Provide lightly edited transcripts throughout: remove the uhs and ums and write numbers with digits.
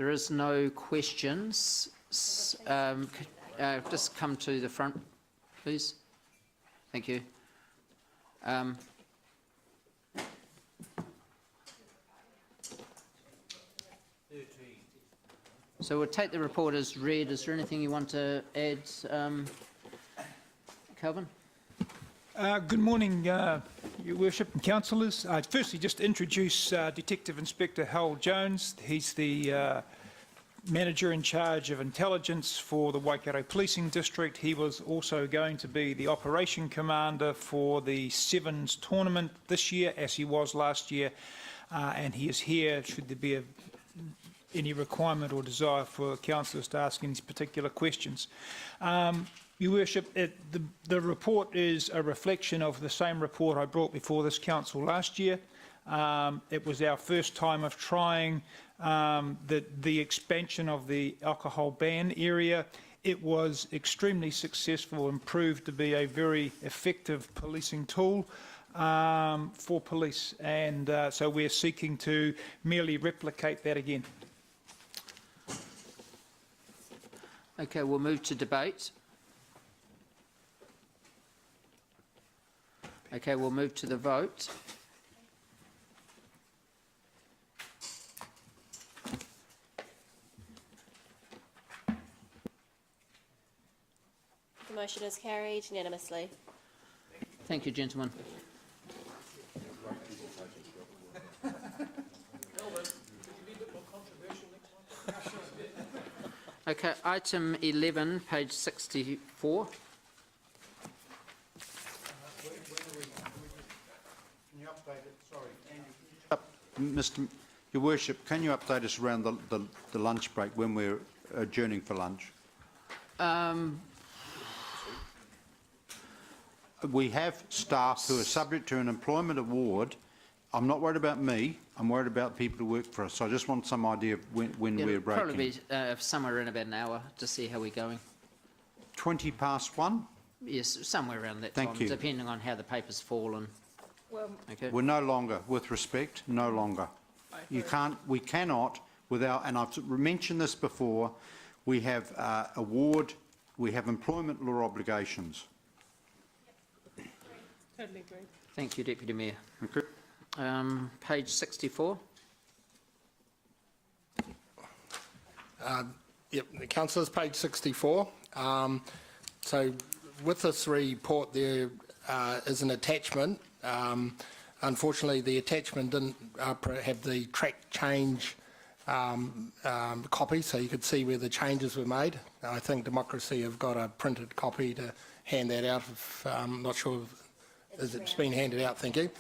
there is no questions, just come to the front, please. Thank you. So we'll take the report as read. Is there anything you want to add, Calvin? Good morning, Your Worship and Councillors. I'd firstly just introduce Detective Inspector Harold Jones. He's the Manager in charge of intelligence for the Waikato Policing District. He was also going to be the Operation Commander for the Sevens tournament this year, as he was last year, and he is here should there be any requirement or desire for councillors to ask any particular questions. Your Worship, the report is a reflection of the same report I brought before this council last year. It was our first time of trying the expansion of the alcohol ban area. It was extremely successful and proved to be a very effective policing tool for police, and so we're seeking to merely replicate that again. Okay, we'll move to debate. Okay, we'll move to the vote. The motion is carried unanimously. Thank you, gentlemen. Okay, item 11, page 64. Can you update it? Sorry, Andy. Your Worship, can you update us around the lunch break when we're adjourning for lunch? We have staff who are subject to an employment award. I'm not worried about me, I'm worried about people who work for us. So I just want some idea of when we're breaking. Probably be somewhere in about an hour to see how we're going. 1:20? Yes, somewhere around that Thank time, you. depending on how the papers fall. And okay. We're no longer, with respect, no longer. You can't, we cannot, without, and I've mentioned this before, we have award, we have employment law obligations. Totally agree. Thank you, Deputy Mayor. Okay. Page 64. Yep, Councillors, page 64. So with this report there is an attachment. Unfortunately, the attachment didn't have the track change copy, so you could see where the changes were made. I think Democracy have got a printed copy to hand that out. I'm not sure if it's been handed out, thank you.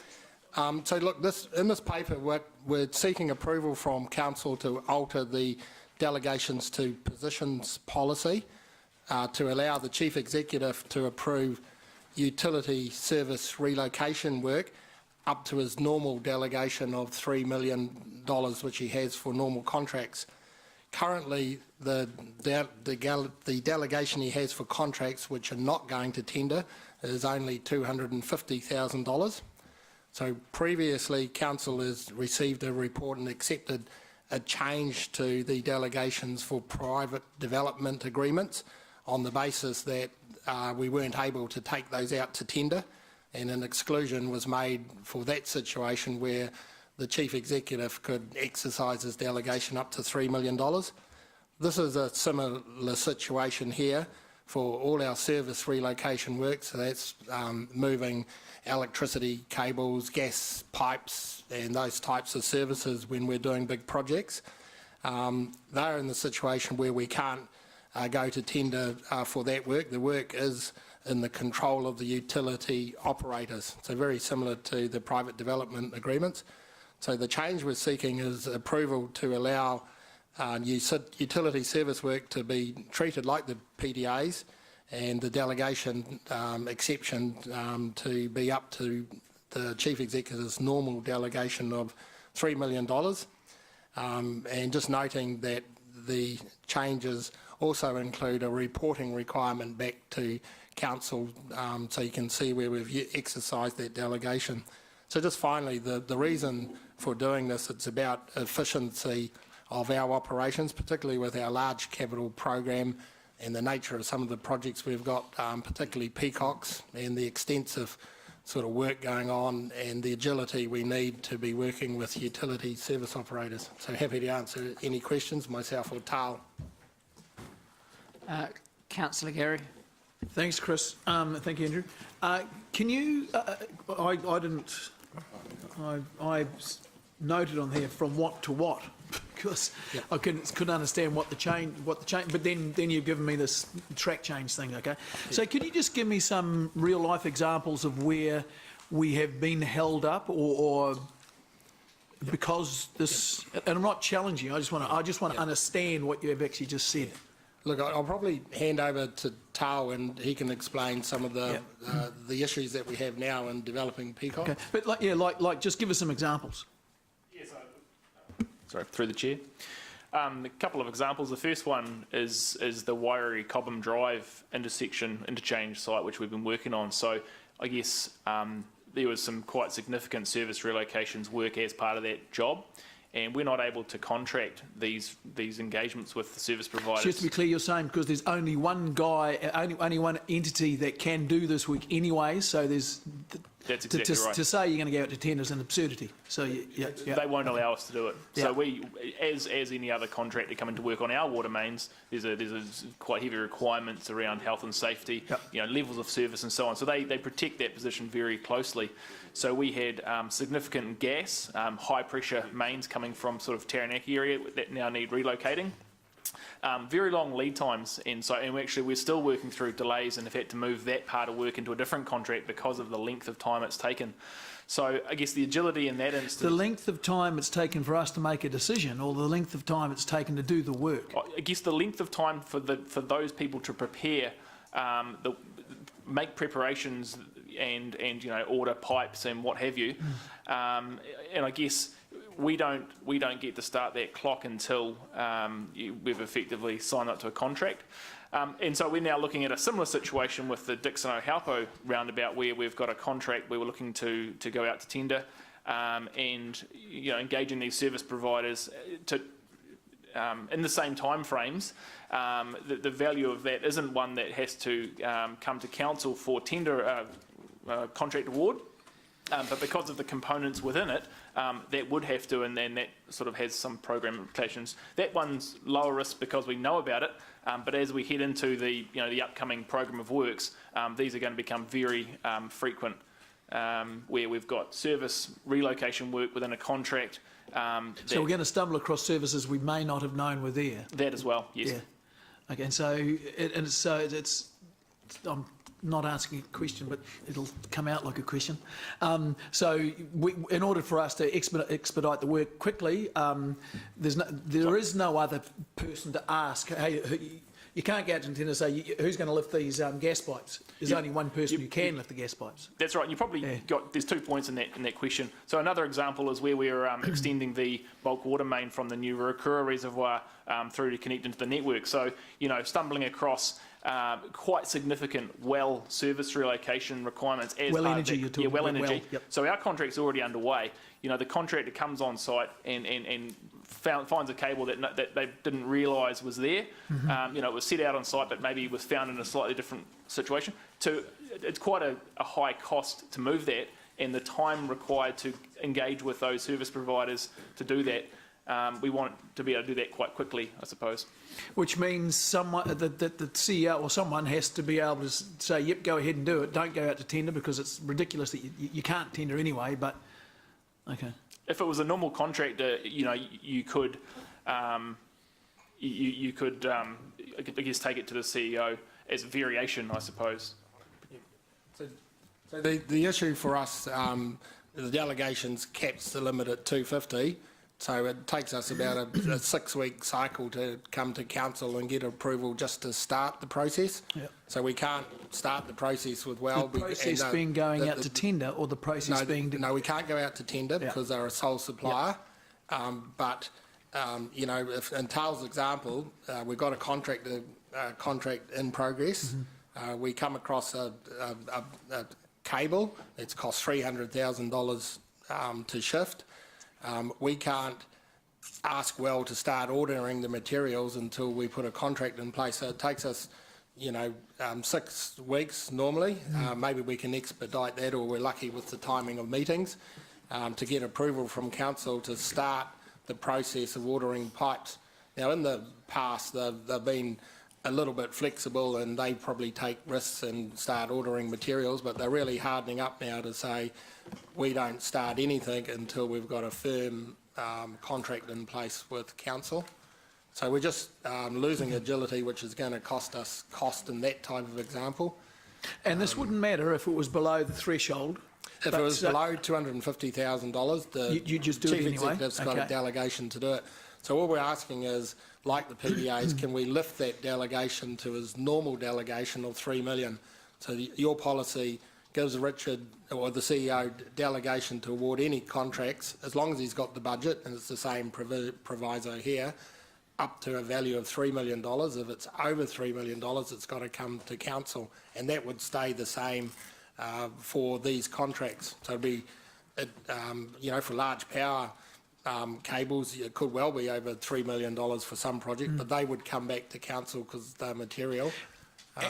So look, in this paper, we're seeking approval from Council to alter the delegations to positions policy to allow the Chief Executive to approve utility service relocation work up to his normal delegation of $3 million, which he has for normal contracts. Currently, the delegation he has for contracts which are not going to tender is only $250,000. So previously, Council has received a report and accepted a change to the delegations for private development agreements on the basis that we weren't able to take those out to tender, and an exclusion was made for that situation where the Chief Executive could exercise his delegation up to $3 million. This is a similar situation here for all our service relocation work, so that's moving electricity cables, gas pipes and those types of services when we're doing big projects. They're in the situation where we can't go to tender for that work. The work is in the control of the utility operators, so very similar to the private development agreements. So the change we're seeking is approval to allow utility service work to be treated like the PDAs, and the delegation exception to be up to the Chief Executive's normal delegation of $3 million. And just noting that the changes also include a reporting requirement back to Council, so you can see where we've exercised that delegation. So just finally, the reason for doing this, it's about efficiency of our operations, particularly with our large capital program and the nature of some of the projects we've got, particularly Peacocks, and the extensive sort of work going on and the agility we need to be working with utility service operators. So happy to answer any questions, myself or Tal. Councillor Gary. Thanks, Chris. Thank you, Andrew. Can you? I noted on here from what to what because I couldn't understand what the change. But then you've given me this track change thing. Okay. So can you just give me some real life examples of where we have been held up or because this? And I'm not challenging. I just want to understand what you have actually just said. Look, I'll probably hand over to Tao and he can explain some of the issues that we have now in developing Peacock. Okay. But just give us some examples. Yes, sorry, through the chair. A couple of examples. The first one is the Wairiri Cobham Drive interchange site, which we've been working on. So I guess there was some quite significant service relocations work as part of that job. And we're not able to contract these engagements with the service providers. Just to be clear, you're saying because there's only one guy, only one entity that can do this work anyway, so there's... That's exactly right. To say you're going to go out to tender is an absurdity. So They won't allow us to do it. So we, as any other contractor coming to work on our water mains, there's a quite heavy requirements around health and safety, levels of service and so on. So they protect that position very closely. So we had significant gas, high pressure mains coming from sort of Taranaki area that now need relocating. Very long lead times, and we're still working through delays and have had to move that part of work into a different contract because of the length of time it's taken. So I guess the agility in that instance... The length of time it's taken for us to make a decision, or the length of time it's taken to do the work? I guess the length of time for those people to prepare, make preparations and order pipes and what have you, and I guess we don't get to start that clock until we've effectively signed up to a contract. And so we're now looking at a similar situation with the Dixon Ohaupo roundabout, where we've got a contract where we're looking to go out to tender and engaging these service providers to in the same time frames. The value of that isn't one that has to come to council for tender contract award. But because of the components within it, that would have to, and then that sort of has some program implications. That one's lower risk because we know about it, but as we head into the upcoming program of works, these are going to become very frequent, where we've got service relocation work within a contract. So we're going to stumble across services we may not have known were there. That as well, yes. Yeah. Okay, and so it's I'm not asking a question, but it'll come out like a question. So in order for us to expedite the work quickly, there is no other person to ask. Hey, you can't go out to tender and say, who's going to lift these gas pipes? There's only one person who can lift the gas pipes. That's right. You probably there's 2 points in that question. So another example is where we're extending the bulk water main from the new Ruakura Reservoir through to connect into the network. So, stumbling across quite significant well service relocation requirements as well part energy, of that. you're talking well energy. Well, yep. So our contract's already underway. The contractor comes on site and finds a cable that they didn't realise was there. Mm-hmm. It was set out on site, but maybe was found in a slightly different situation. It's quite a high cost to move that, and the time required to engage with those service providers to do that. We want to be able to do that quite quickly, I suppose. Which means someone, the CEO or someone has to be able to say, yep, go ahead and do it. Don't go out to tender because it's ridiculous that you can't tender anyway, but, okay. If it was a normal contractor, you could, you could, I guess, take it to the CEO as a variation, I suppose. So the issue for us, the delegations caps the limit at 250. So it takes us about a 6-week cycle to come to council and get approval just to start the process. Yep. So we can't start the process with The process being going out to tender, or the process being... No, we can't go out to tender because they're a sole supplier. Yep. But, if in Tal's example, we've got a contract in progress. Mm-hmm. We come across a cable that's cost $300,000 to shift. We can't ask well to start ordering the materials until we put a contract in place. So it takes us, 6 weeks normally. Maybe we can expedite that, or we're lucky with the timing of meetings to get approval from council to start the process of ordering pipes. Now, in the past, they've been a little bit flexible and they probably take risks and start ordering materials, but they're really hardening up now to say we don't start anything until we've got a firm contract in place with council. So we're just losing agility, which is going to cost us cost in that type of example. And this wouldn't matter if it was below the threshold? If it was below $250,000, the you just do it chief anyway? executive's got a delegation to do it. So all we're asking is, like the PDAs, can we lift that delegation to his normal delegation of $3 million? So your policy gives Richard or the CEO delegation to award any contracts as long as he's got the budget, and it's the same proviso here, up to a value of $3 million. If it's over $3 million, it's got to come to council, and that would stay the same for these contracts. So it'd be, for large power cables, it could well be over $3 million for some project, but they would come back to council because they're material.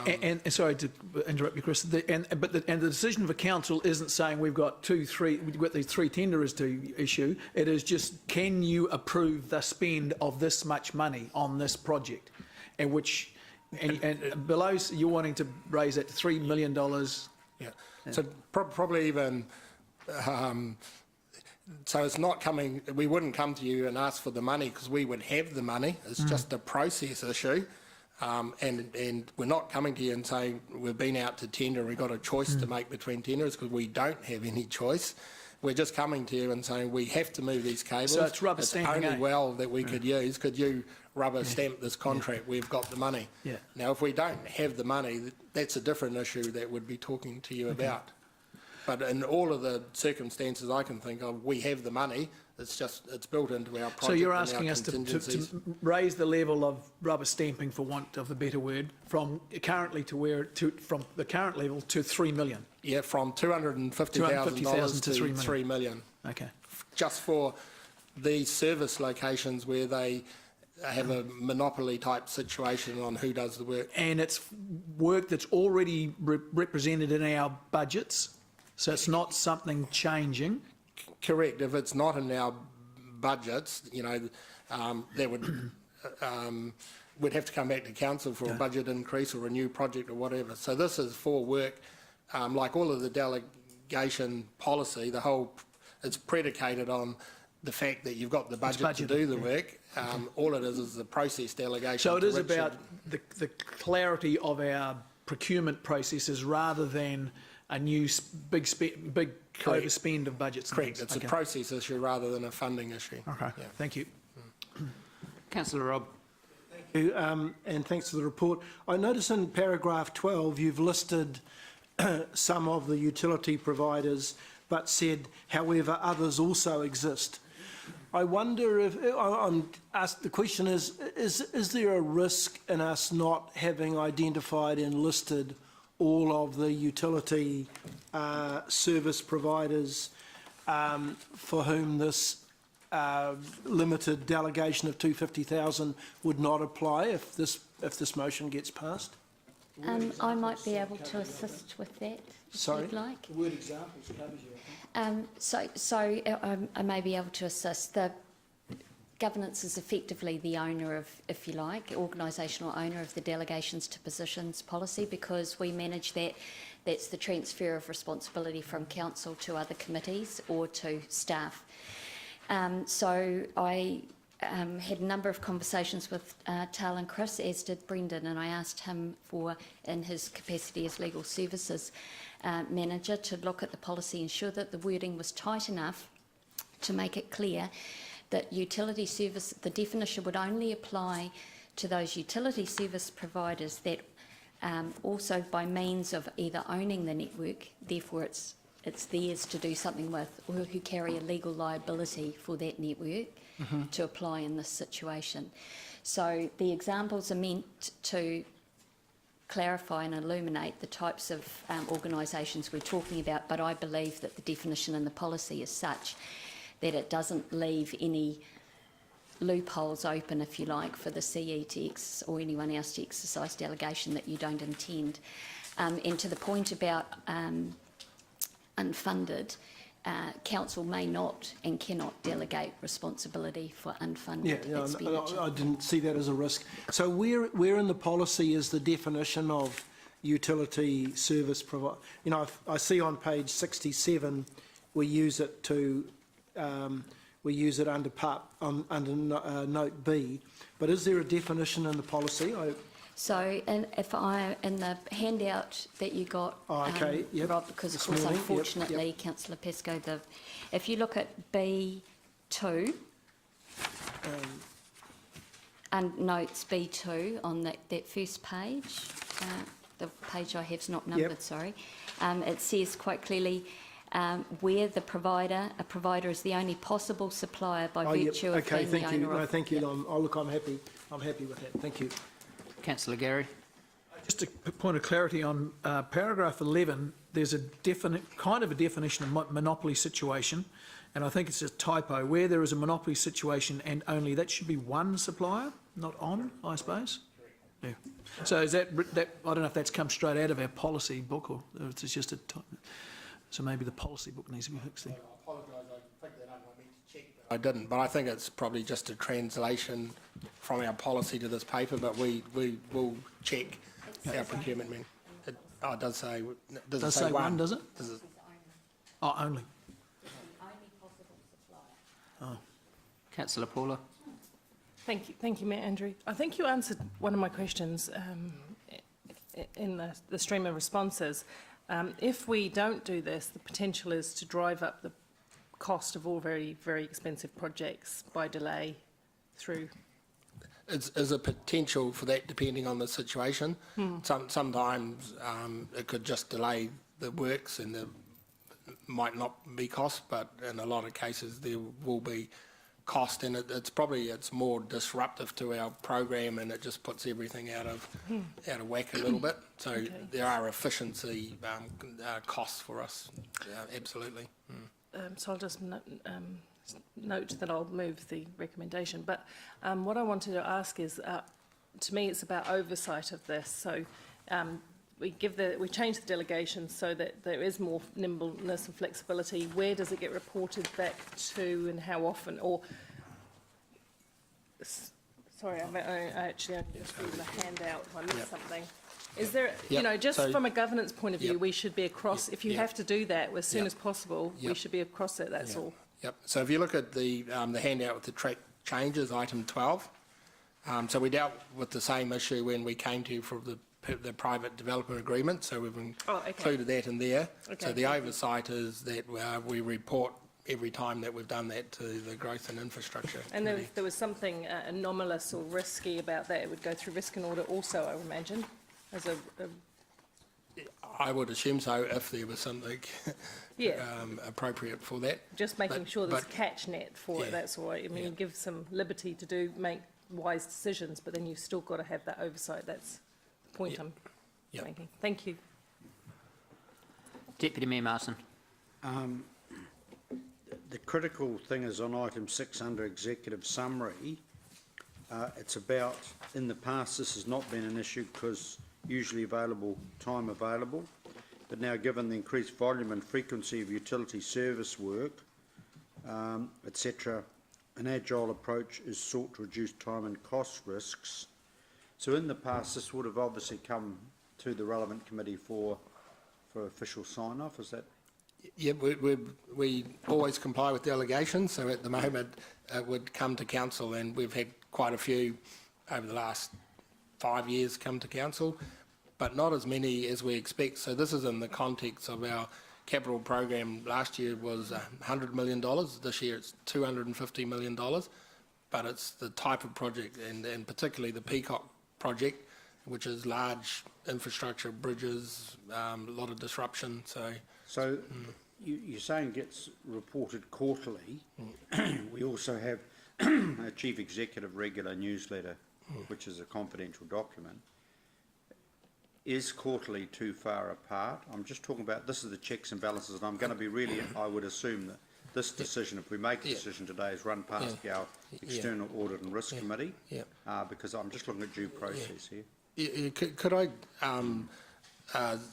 And sorry to interrupt you, Chris. But the decision for council isn't saying we've got these 3 tenders to issue. It is just, can you approve the spend of this much money on this project, and below you're wanting to raise it to $3 million. Yeah. So probably even. So it's not coming. We wouldn't come to you and ask for the money because we would have the money. It's just a process issue. And we're not coming to you and saying we've been out to tender and we've got a choice to make between tenders, because we don't have any choice. We're just coming to you and saying we have to move these cables. So it's rubber stamping. Only well that we could use. Could you rubber stamp this contract? We've got the money. Yeah. Now, if we don't have the money, that's a different issue that we'd be talking to you about. But in all of the circumstances I can think of, we have the money. It's built into our project. So you're and asking our us to contingencies. raise the level of rubber stamping, for want of a better word, from the current level to $3 million. Yeah, from $250,000 to $3 million. Okay. Just for these service locations where they have a monopoly type situation on who does the work. And it's work that's already represented in our budgets, so it's not something changing. Correct. If it's not in our budgets, that would we'd have to come back to council for a budget increase or a new project or whatever. So this is for work, like all of the delegation policy. It's predicated on the fact that you've got the budget to do the work. All it is the process delegation. So it is about the clarity of our procurement processes rather than a new big overspend of budgets. Correct. It's a process issue rather than a funding issue. Okay. Yeah. Thank you. Councillor Robb. Thank you, and thanks for the report. I notice in paragraph 12 you've listed some of the utility providers, but said, however, others also exist. I wonder if the question is there a risk in us not having identified and listed all of the utility service providers for whom this limited delegation of $250,000 would not apply if this motion gets passed? I might be able to assist with that, if you'd like. The word examples covers you, I think. So I may be able to assist. The governance is effectively the owner of, if you like, organisational owner of the delegations to positions policy, because we manage that. That's the transfer of responsibility from council to other committees or to staff. So I had a number of conversations with Tal and Chris, as did Brendan, and I asked him in his capacity as legal services manager, to look at the policy, ensure that the wording was tight enough to make it clear that utility service, the definition would only apply to those utility service providers that also by means of either owning the network, therefore it's theirs to do something with, or who carry a legal liability for that network to apply in this situation. So the examples are meant to clarify and illuminate the types of organisations we're talking about, but I believe that the definition in the policy is such that it doesn't leave any loopholes open, if you like, for the CE or anyone else to exercise delegation that you don't intend. And to the point about unfunded, council may not and cannot delegate responsibility for unfunded expenditure. I didn't see that as a risk. So where in the policy is the definition of utility service provider? You know, I see on page 67 we use it to we use it under note B, but is there a definition in the policy? So, and in the handout that you got, Rob, because of course, unfortunately, Councillor Pesco, if you look at B2, and notes B2 on that first page, the page I have is not numbered, sorry, it says quite clearly, where a provider is the only possible supplier by virtue of being the owner of... Thank you. I'm happy with that. Thank you. Councillor Gary. Just a point of clarity on paragraph 11, there's a kind of a definition of monopoly situation, and I think it's a typo. Where there is a monopoly situation and only, that should be one supplier, not on, I suppose? Yeah. So is that I don't know if that's come straight out of our policy book or it's just a typo. So maybe the policy book needs to be fixed there. I apologise, I picked that up, I meant to check. I didn't, but I think it's probably just a translation from our policy to this paper, but we will check our procurement man. It does say, does it say one? Does it? Oh, only. Councillor Paula. Thank you, Mayor Andrew. I think you answered one of my questions in the stream of responses. If we don't do this, the potential is to drive up the cost of all very, very expensive projects by delay through. Is a potential for that depending on the situation. Sometimes it could just delay the works and there might not be cost, but in a lot of cases there will be cost, and it's more disruptive to our program, and it just puts everything out of whack a little bit. So there are efficiency costs for us, absolutely. So I'll just note that I'll move the recommendation. But what I wanted to ask is, to me, it's about oversight of this. So we change the delegation so that there is more nimbleness and flexibility. Where does it get reported back to, and how often? Or sorry, I actually just read the handout. I missed something. Is there, just from a governance point of view, we should be across. If you have to do that as soon as possible, we should be across it. That's all. Yep. So if you look at the handout with the track changes, item 12. So we dealt with the same issue when we came to you for the private developer agreement. So we've included that in there. Okay. So the oversight is that we report every time that we've done that to the growth and infrastructure. And then if there was something anomalous or risky about that, it would go through risk and audit also, I would imagine, as I would assume so if there was something appropriate for that. Just making sure there's a catch net for it, that's all right. I mean, you give some liberty to make wise decisions, but then you've still got to have that oversight. That's the point I'm making. Thank you. Deputy Mayor Martin. The critical thing is on item 6 under executive summary. It's about, in the past this has not been an issue because usually time available, but now given the increased volume and frequency of utility service work, etc., an agile approach is sought to reduce time and cost risks. So in the past this would have obviously come to the relevant committee for official sign-off, is that? Yeah, we always comply with delegations, so at the moment it would come to council, and we've had quite a few over the last 5 years come to council, but not as many as we expect. So this is in the context of our capital program. Last year was $100 million, this year it's $250 million, but it's the type of project, and particularly the Peacock project, which is large infrastructure, bridges, a lot of disruption. So you're saying gets reported quarterly. We also have a chief executive regular newsletter, which is a confidential document. Is quarterly too far apart? I'm just talking about, this is the checks and balances, and I'm going to be really, I would assume that this decision, if we make a decision today, is run past our External Audit and Risk Committee, because I'm just looking at due process here. Could I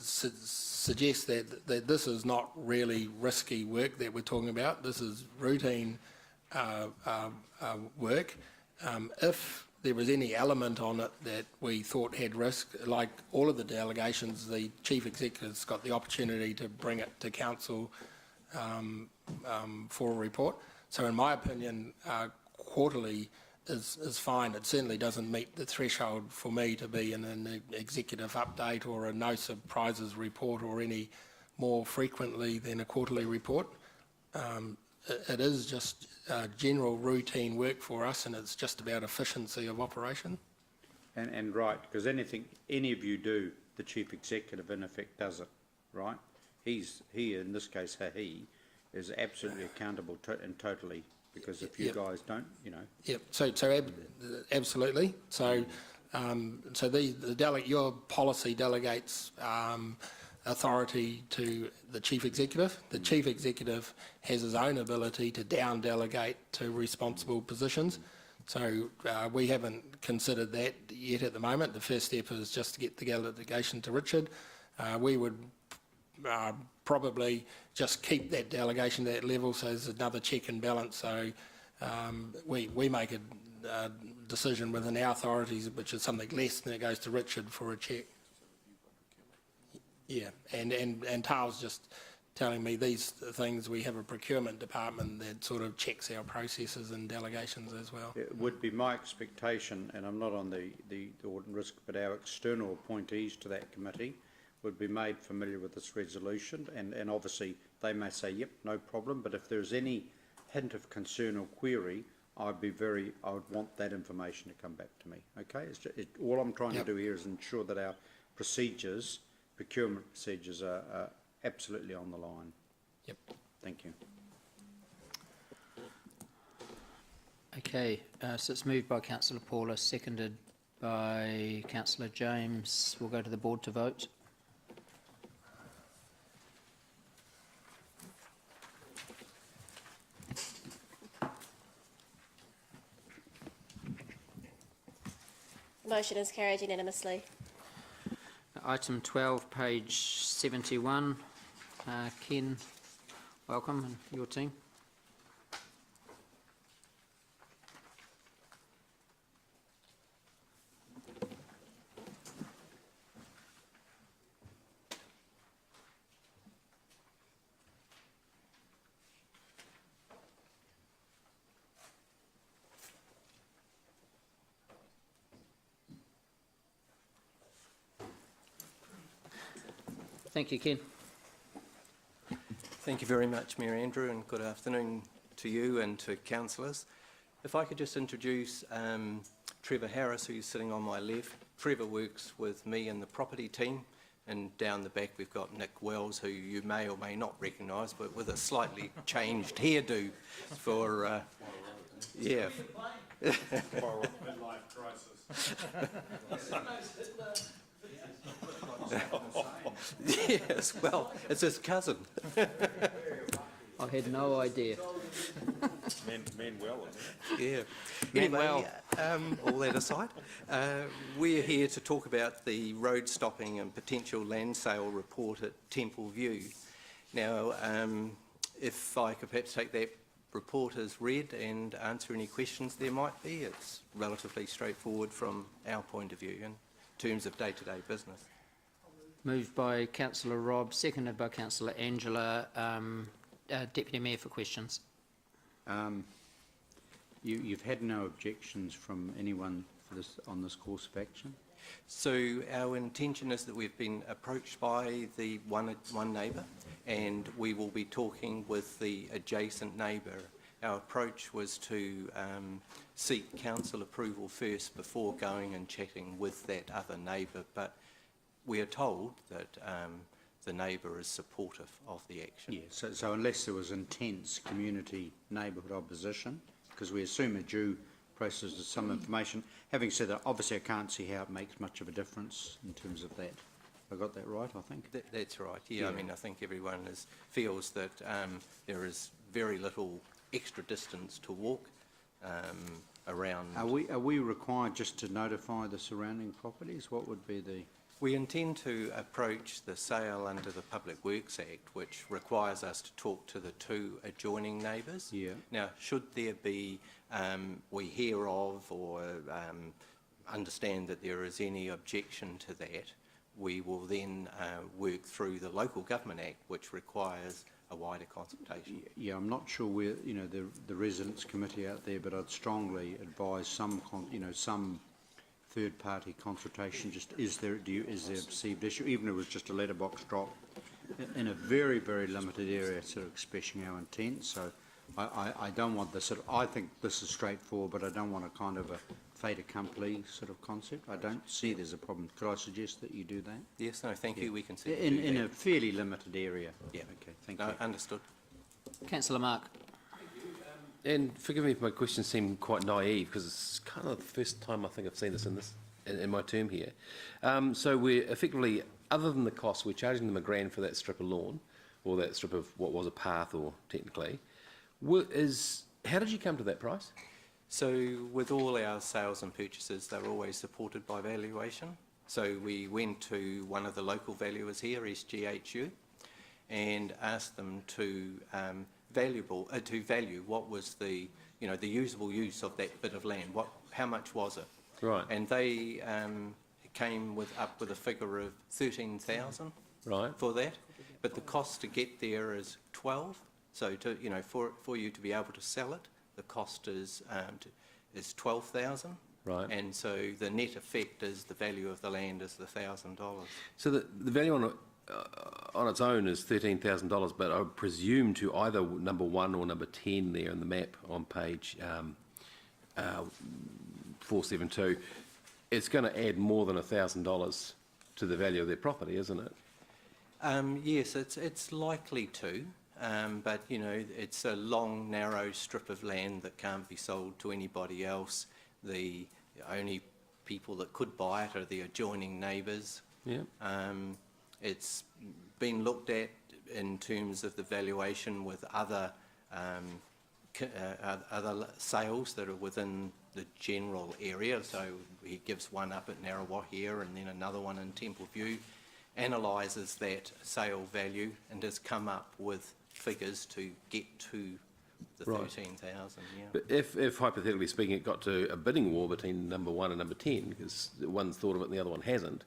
suggest that this is not really risky work that we're talking about? This is routine work. If there was any element on it that we thought had risk, like all of the delegations, the Chief Executive's got the opportunity to bring it to Council for a report. So in my opinion, quarterly is fine. It certainly doesn't meet the threshold for me to be in an executive update or a no surprises report or any more frequently than a quarterly report. It is just general routine work for us, and it's just about efficiency of operation. And right, because anything any of you do, the Chief Executive in effect does it, right? He, in this case, he is absolutely accountable and totally, because if you guys don't, you know. Yep. So absolutely. So your policy delegates authority to the Chief Executive. The Chief Executive has his own ability to down delegate to responsible positions. So we haven't considered that yet at the moment. The first step is just to get the delegation to Richard. We would probably just keep that delegation at that level, so there's another check and balance. So we make a decision within our authorities, which is something less, than it goes to Richard for a check. Yeah, and Tao's just telling me these things. We have a procurement department that sort of checks our processes and delegations as well. It would be my expectation, and I'm not on the audit and risk, but our external appointees to that committee would be made familiar with this resolution, and obviously they may say, yep, no problem, but if there's any hint of concern or query, I would want that information to come back to me, okay? All I'm trying to do here is ensure that our procedures, procurement procedures, are absolutely on the line. Yep. Thank you. Okay, so it's moved by Councillor Paula, seconded by Councillor James. We'll go to the board to vote. Motion is carried unanimously. Item 12, page 71. Ken, welcome, and your team. Thank you, Ken. Thank you very much, Mayor Andrew, and good afternoon to you and to councillors. If I could just introduce Trevor Harris, who's sitting on my left. Trevor works with me and the property team, and down the back we've got Nick Wells, who you may or may not recognise, but with a slightly changed hairdo for, yeah. Midlife crisis. Yes, well, it's his cousin. I had no idea. Manuel, isn't it? Yeah. Anyway, all that aside, we're here to talk about the road stopping and potential land sale report at Temple View. Now, if I could perhaps take that report as read and answer any questions there might be, it's relatively straightforward from our point of view in terms of day-to-day business. Moved by Councillor Robb, seconded by Councillor Angela. Deputy Mayor for questions. You've had no objections from anyone for this, on this course of action? So our intention is that we've been approached by the one neighbour, and we will be talking with the adjacent neighbour. Our approach was to seek council approval first before going and chatting with that other neighbour, but we are told that the neighbour is supportive of the action. Yeah, so unless there was intense community neighbourhood opposition, because we assume a due process of some information. Having said that, obviously I can't see how it makes much of a difference in terms of that. I got that right, I think? That's right, yeah. I mean, I think everyone feels that there is very little extra distance to walk around. Are we required just to notify the surrounding properties? What would be the... We intend to approach the sale under the Public Works Act, which requires us to talk to the two adjoining neighbours. Yeah. Now, should there be, we hear of or understand that there is any objection to that, we will then work through the Local Government Act, which requires a wider consultation. Yeah, I'm not sure where, you know, the residents committee out there, but I'd strongly advise some, some third-party consultation. Just is there a perceived issue, even if it was just a letterbox drop in a very, very limited area, sort of expressing our intent. So I don't want this sort of, I think this is straightforward, but I don't want a kind of a fait accompli sort of concept. I don't see there's a problem. Could I suggest that you do that? Yes, no, thank you. We can see in a fairly limited area. Yeah. Okay, thank No, you. understood. Councillor Mark. And forgive me if my questions seem quite naive, because it's kind of the first time I think I've seen this in my term here. So we're effectively, other than the cost, we're charging them $1,000 for that strip of lawn, or that strip of what was a path, or technically. How did you come to that price? So with all our sales and purchases, they're always supported by valuation. So we went to one of the local valuers here, SGHU, and asked them to value what was the usable use of that bit of land. How much was it? Right. And they came up with a figure of 13,000. Right. For that, but the cost to get there is 12. So for you to be able to sell it, the cost is 12,000. Right. And so the net effect is the value of the land is the $1,000. So the value on its own is $13,000, but I presume to either number 1 or number 10 there in the map on page 472, it's going to add more than $1,000 to the value of their property, isn't it? Yes, it's likely to. But, it's a long, narrow strip of land that can't be sold to anybody else. The only people that could buy it are the adjoining neighbours. Yeah. It's been looked at in terms of the valuation with other sales that are within the general area. So he gives one up at Narrawa here and then another one in Temple View, analyses that sale value and has come up with figures to get to the 13,000. Yeah. But if hypothetically speaking it got to a bidding war between number 1 and number 10, because one's thought of it and the other one hasn't,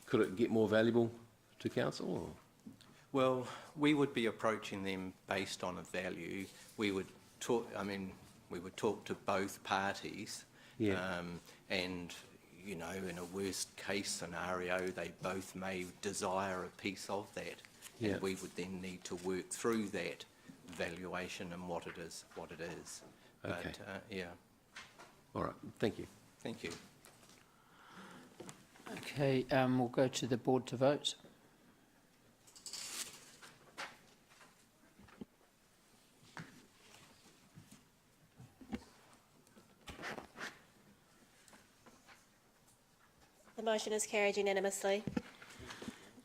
could it get more valuable to council? Or? Well, we would be approaching them based on a value. We would talk. We would talk to both parties. Yeah. And in a worst case scenario, they both may desire a piece of that. Yeah. And we would then need to work through that valuation and what it is. Okay. But, yeah. All right. Thank you. Thank you. Okay, we'll go to the board to vote. The motion is carried unanimously.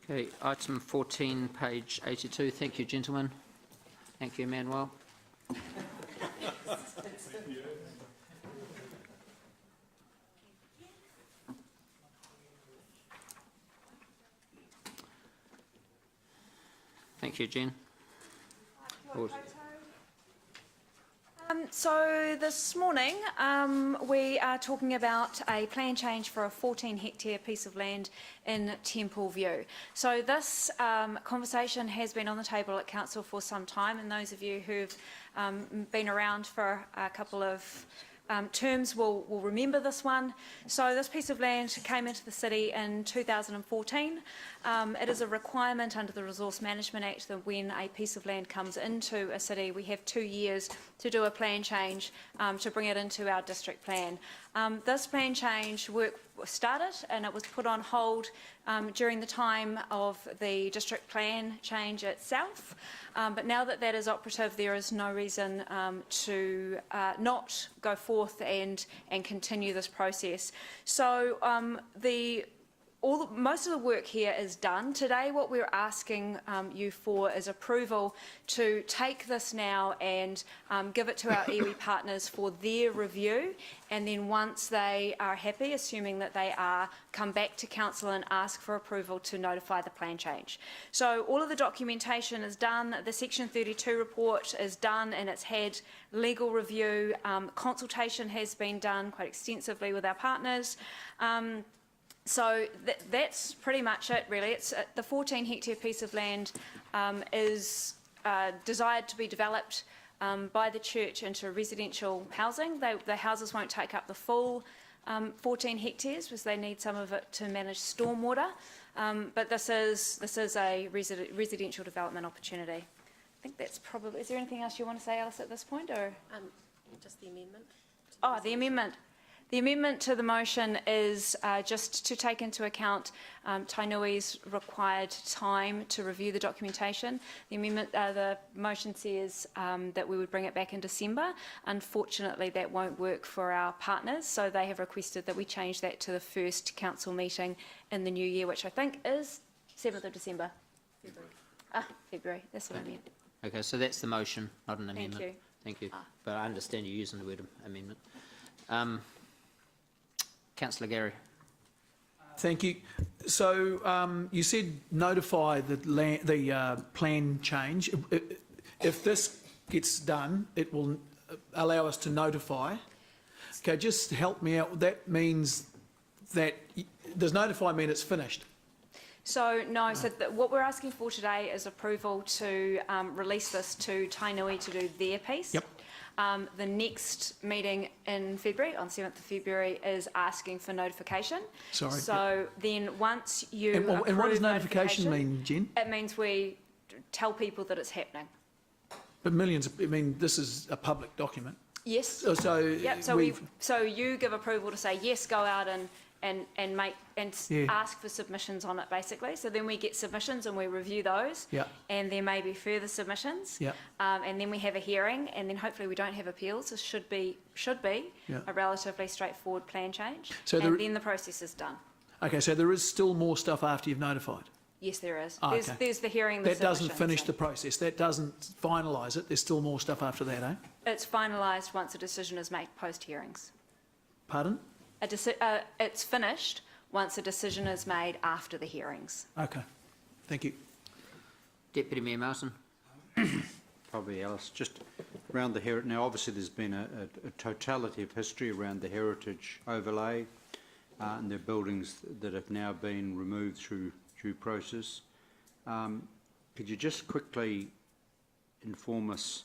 Okay, item 14, page 82. Thank you, gentlemen. Thank you, Manuel. Thank you, Jen. So this morning we are talking about a plan change for a 14-hectare piece of land in Temple View. So this conversation has been on the table at council for some time, and those of you who've been around for a couple of terms will remember this one. So this piece of land came into the city in 2014. It is a requirement under the Resource Management Act that when a piece of land comes into a city, we have 2 years to do a plan change to bring it into our district plan. This plan change work started and it was put on hold during the time of the district plan change itself. But now that that is operative, there is no reason to not go forth and continue this process. So the most of the work here is done. Today, what we're asking you for is approval to take this now and give it to our iwi partners for their review, and then once they are happy, assuming that they are, come back to council and ask for approval to notify the plan change. So all of the documentation is done. The Section 32 report is done, and it's had legal review. Consultation has been done quite extensively with our partners. So that's pretty much it, really. It's the 14-hectare piece of land is desired to be developed by the church into residential housing. The houses won't take up the full 14 hectares because they need some of it to manage stormwater. But this is a residential development opportunity. I think that's probably. Is there anything else you want to say, Alice, at this point, or Just the amendment. oh, the amendment? The amendment to the motion is just to take into account Tainui's required time to review the documentation. The amendment, the motion says that we would bring it back in December. Unfortunately, that won't work for our partners, so they have requested that we change that to the first council meeting in the new year, which I think is 7th of December. February. February, that's what I meant. Okay, so that's the motion, not an amendment. Thank you. Thank you. But I understand you're using the word amendment. Councillor Gary. Thank you. So you said notify the plan change. If this gets done, it will allow us to notify. Okay, just help me out. That means that, does notify mean it's finished? So no, so what we're asking for today is approval to release this to Tainui to do their piece. Yep. The next meeting in February, on 7th of February, is asking for notification. Sorry. So then once you And what does approve notification mean, Jen? It means we tell people that it's happening. But millions, I mean, this is a public document. Yes. So Yep. So you give approval to say, yes, go out and make ask for submissions on it, basically. So then we get submissions and we review those. Yeah. And there may be further submissions. Yeah. And then we have a hearing, and then hopefully we don't have appeals. This should be Yeah. a relatively straightforward plan change. So and then the process is done. Okay, so there is still more stuff after you've notified? Yes, there is. Oh, There's, okay. there's the hearing. The That doesn't submissions, finish so the process. That doesn't finalise it. There's still more stuff after that, eh? It's finalised once a decision is made post hearings. Pardon? It's finished once a decision is made after the hearings. Okay. Thank you. Deputy Mayor Martin. Probably Alice, just around the heritage. Now, obviously, there's been a totality of history around the heritage overlay, and there are buildings that have now been removed through due process. Could you just quickly inform us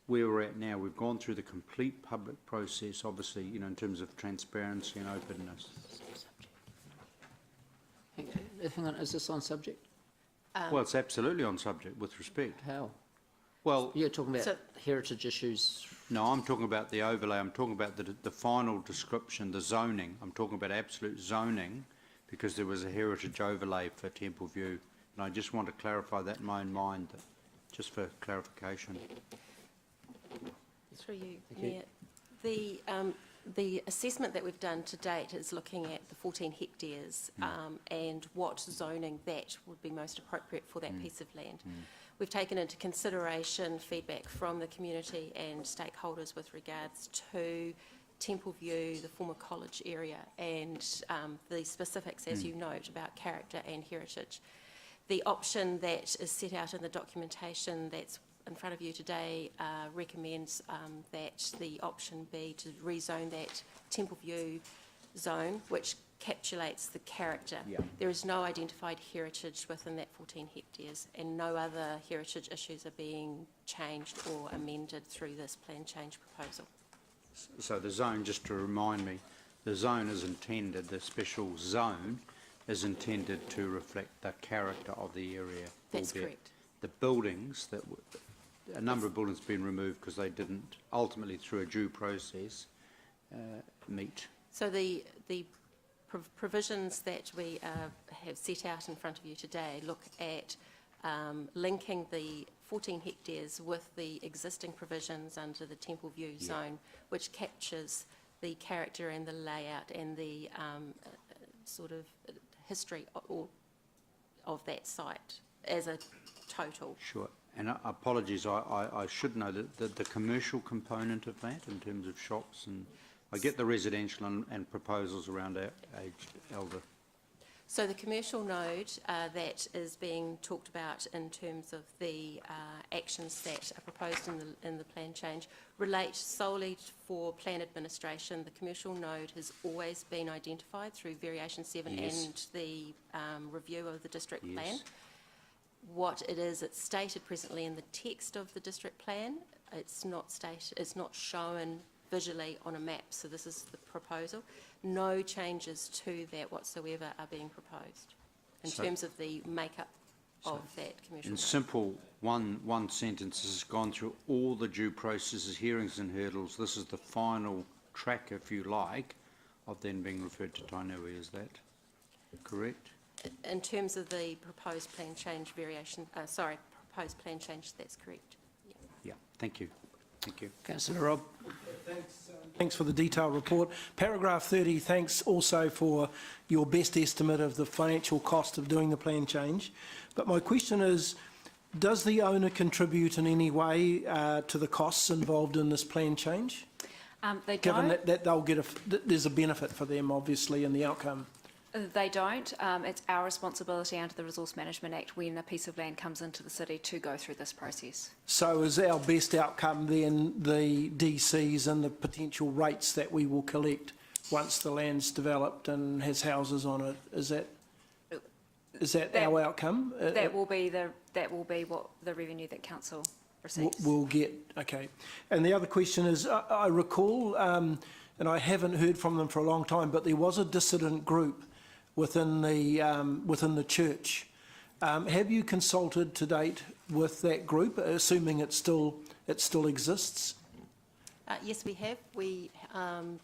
where we're at now? We've gone through the complete public process, obviously, you know, in terms of transparency and openness. Hang on, is this on subject? Well, it's absolutely on subject, with respect. How? Well, You're talking about heritage issues. no, I'm talking about the overlay. I'm talking about the final description, the zoning. I'm talking about absolute zoning, because there was a heritage overlay for Temple View. And I just want to clarify that in my own mind, just for clarification. Through you, Mayor. The assessment that we've done to date is looking at the 14 hectares and what zoning that would be most appropriate for that piece of land. We've taken into consideration feedback from the community and stakeholders with regards to Temple View, the former college area, and the specifics, as you note, about character and heritage. The option that is set out in the documentation that's in front of you today recommends that the option be to rezone that Temple View zone, which encapsulates the character. There is no identified heritage within that 14 hectares, and no other heritage issues are being changed or amended through this plan change proposal. So the zone, just to remind me, the zone is intended, the special zone is intended to reflect the character of the area. That's correct. The buildings, a number of buildings have been removed because they didn't, ultimately through a due process, meet. So the provisions that we have set out in front of you today look at linking the 14 hectares with the existing provisions under the Temple View zone, which captures the character and the layout and the sort of history of that site as a total. Sure. And apologies, I should know that the commercial component of that in terms of shops, and I get the residential and proposals around aged elder. So the commercial node that is being talked about in terms of the actions that are proposed in the plan change relate solely for plan administration. The commercial node has always been identified through variation 7 Yes. and the review of the district Yes. plan. What it is, it's stated presently in the text of the district plan. It's not stated, it's not shown visually on a map, so this is the proposal. No changes to that whatsoever are being proposed in So- terms of the makeup of that commercial In node. simple, one sentence, this has gone through all the due processes, hearings and hurdles. This is the final track, if you like, of then being referred to Tainui. Is that correct? In terms of the proposed plan change variation, proposed plan change, that's correct. Yeah. Yeah, thank you. Thank you. Councillor Robb. Thanks for the detailed report. Paragraph 30, thanks also for your best estimate of the financial cost of doing the plan change. But my question is, does the owner contribute in any way to the costs involved in this plan change? They Given don't. that they'll get there's a benefit for them, obviously, in the outcome. They don't. It's our responsibility under the Resource Management Act when a piece of land comes into the city to go through this process. So is our best outcome then the DCs and the potential rates that we will collect once the land's developed and has houses on it? Is that our outcome? That will be what the revenue that council receives. We'll get, okay. And the other question is, I recall, and I haven't heard from them for a long time, but there was a dissident group within the church. Have you consulted to date with that group, assuming it still exists? Yes, we have. We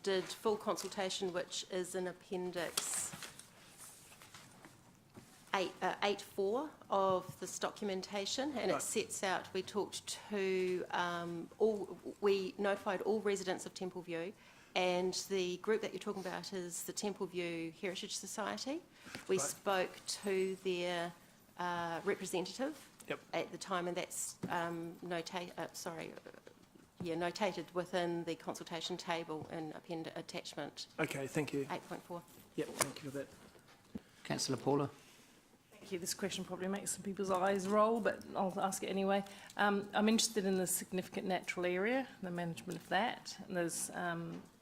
did full consultation, which is in Appendix 8.4 of this documentation, and it sets out, we talked to we notified all residents of Temple View, and the group that you're talking about is the Temple View Heritage Society. We spoke to their representative at the time, and that's notated within the consultation table in attachment Okay, thank you. 8.4. Yep, thank you for that. Councillor Paula. Thank you. This question probably makes some people's eyes roll, but I'll ask it anyway. I'm interested in the significant natural area, the management of that,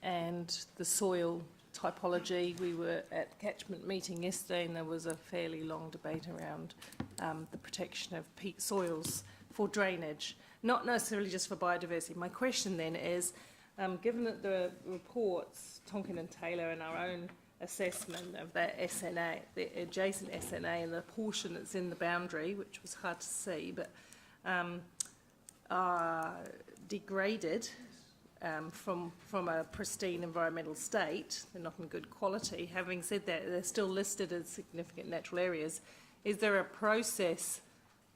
and the soil typology. We were at catchment meeting yesterday, and there was a fairly long debate around the protection of peat soils for drainage, not necessarily just for biodiversity. My question then is, given that the reports, Tonkin and Taylor, and our own assessment of that SNA, the adjacent SNA and the portion that's in the boundary, which was hard to see, but are degraded from a pristine environmental state. They're not in good quality. Having said that, they're still listed as significant natural areas. Is there a process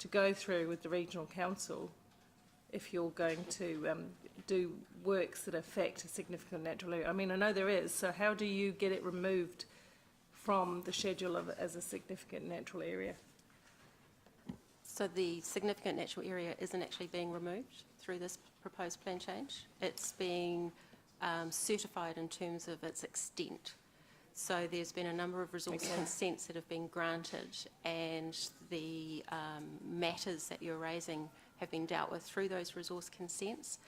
to go through with the Regional Council if you're going to do works that affect a significant natural area? I mean, I know there is, so how do you get it removed from the schedule as a significant natural area? So the significant natural area isn't actually being removed through this proposed plan change. It's being certified in terms of its extent. So there's been a number of resource consents that have been granted, and the matters that you're raising have been dealt with through those resource consents.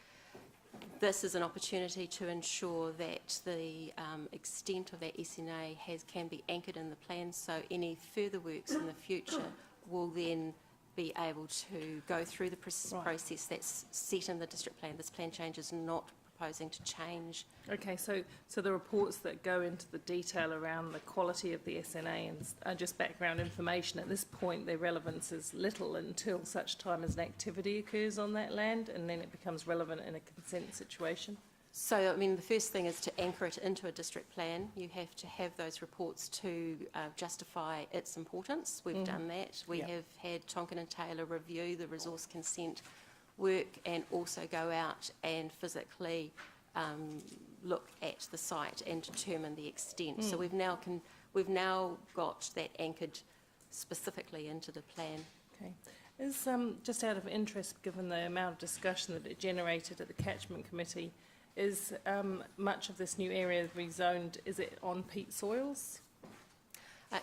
This is an opportunity to ensure that the extent of that SNA can be anchored in the plan, so any further works in the future will then be able to go through the process that's set in the district plan. This plan change is not proposing to change. Okay, so the reports that go into the detail around the quality of the SNA are just background information. At this point, their relevance is little until such time as an activity occurs on that land, and then it becomes relevant in a consent situation. So, I mean, the first thing is to anchor it into a district plan. You have to have those reports to justify its importance. We've done that. We have had Tonkin and Taylor review the resource consent work and also go out and physically look at the site and determine the extent. So we've now we've now got that anchored specifically into the plan. Okay. Is, just out of interest, given the amount of discussion that it generated at the catchment committee, is much of this new area rezoned, is it on peat soils?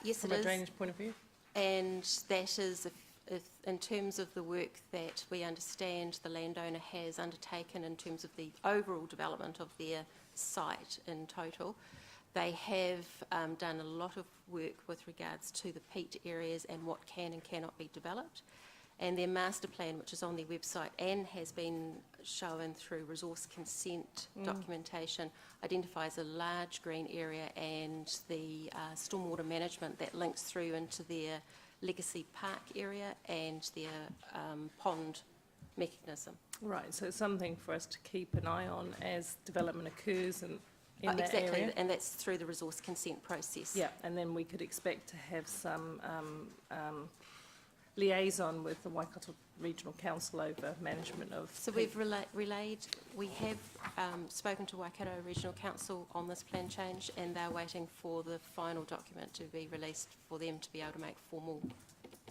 Yes, From it a is. drainage point of view? And that is, if in terms of the work that we understand the landowner has undertaken in terms of the overall development of their site in total, they have done a lot of work with regards to the peat areas and what can and cannot be developed. And their master plan, which is on their website and has been shown through resource consent documentation, identifies a large green area and the stormwater management that links through into their legacy park area and their pond mechanism. Right, so it's something for us to keep an eye on as development occurs in that Exactly, area? and that's through the resource consent process. Yeah, and then we could expect to have some liaison with the Waikato Regional Council over management of... So we've relayed, we have spoken to Waikato Regional Council on this plan change, and they're waiting for the final document to be released for them to be able to make formal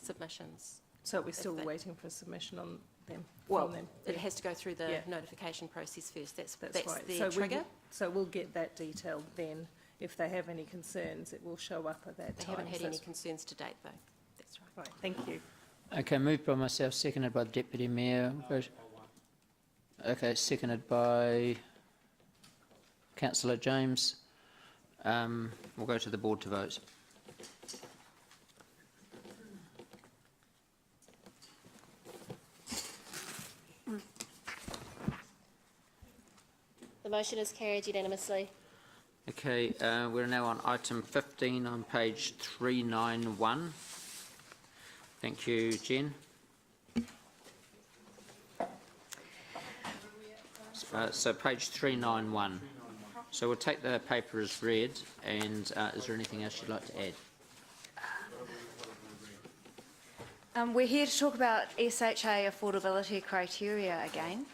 submissions. So we're still If they- waiting for a submission on them, Well, from them? it has to go through the Yeah. notification process first. That's right. their trigger. So we'll get that detail then. If they have any concerns, it will show up at that They time. haven't had So any that's concerns to date, though. That's right. right, thank you. Okay, moved by myself, seconded by the Deputy Mayor. Okay, seconded by Councillor James. We'll go to the board to vote. The motion is carried unanimously. Okay, we're now on item 15 on page 391. Thank you, Jen. So page 391. So we'll take the paper as read, and is there anything else you'd like to add? We're here to talk about SHA affordability criteria again.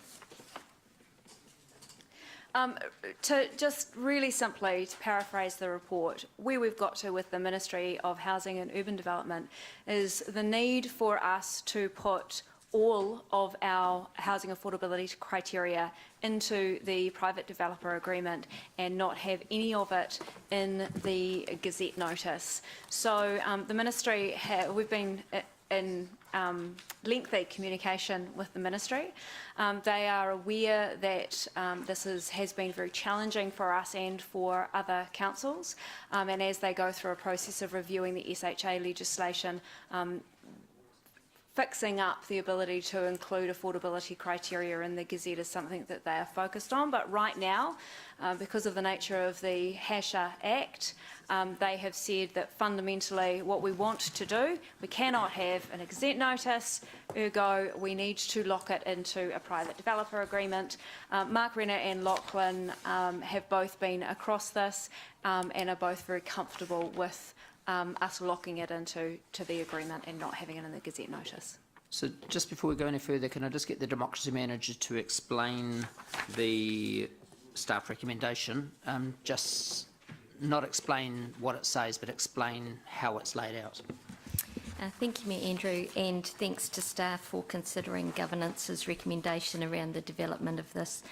To just really simply to paraphrase the report, where we've got to with the Ministry of Housing and Urban Development is the need for us to put all of our housing affordability criteria into the private developer agreement and not have any of it in the Gazette notice. So the Ministry, we've been in lengthy communication with the Ministry. They are aware that this has been very challenging for us and for other councils, and as they go through a process of reviewing the SHA legislation, fixing up the ability to include affordability criteria in the Gazette is something that they are focused on. But right now, because of the nature of the HASHA Act, they have said that fundamentally what we want to do, we cannot have an Gazette notice, ergo we need to lock it into a private developer agreement. Mark Renner and Lachlan have both been across this and are both very comfortable with us locking it into the agreement and not having it in the Gazette notice. So just before we go any further, can I just get the Democracy Manager to explain the staff recommendation? Just not explain what it says, but explain how it's laid out. Thank you, Mayor Andrew, and thanks to staff for considering Governance's recommendation around the development of this.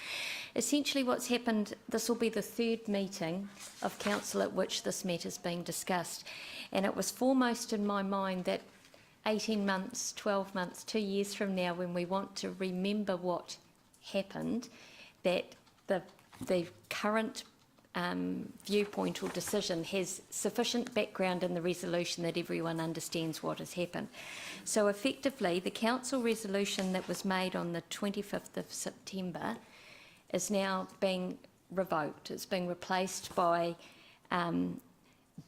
Essentially what's happened, this will be the third meeting of Council at which this matter is being discussed, and it was foremost in my mind that 18 months, 12 months, 2 years from now, when we want to remember what happened, that the current viewpoint or decision has sufficient background in the resolution that everyone understands what has happened. So effectively, the council resolution that was made on the 25th of September is now being revoked. It's being replaced by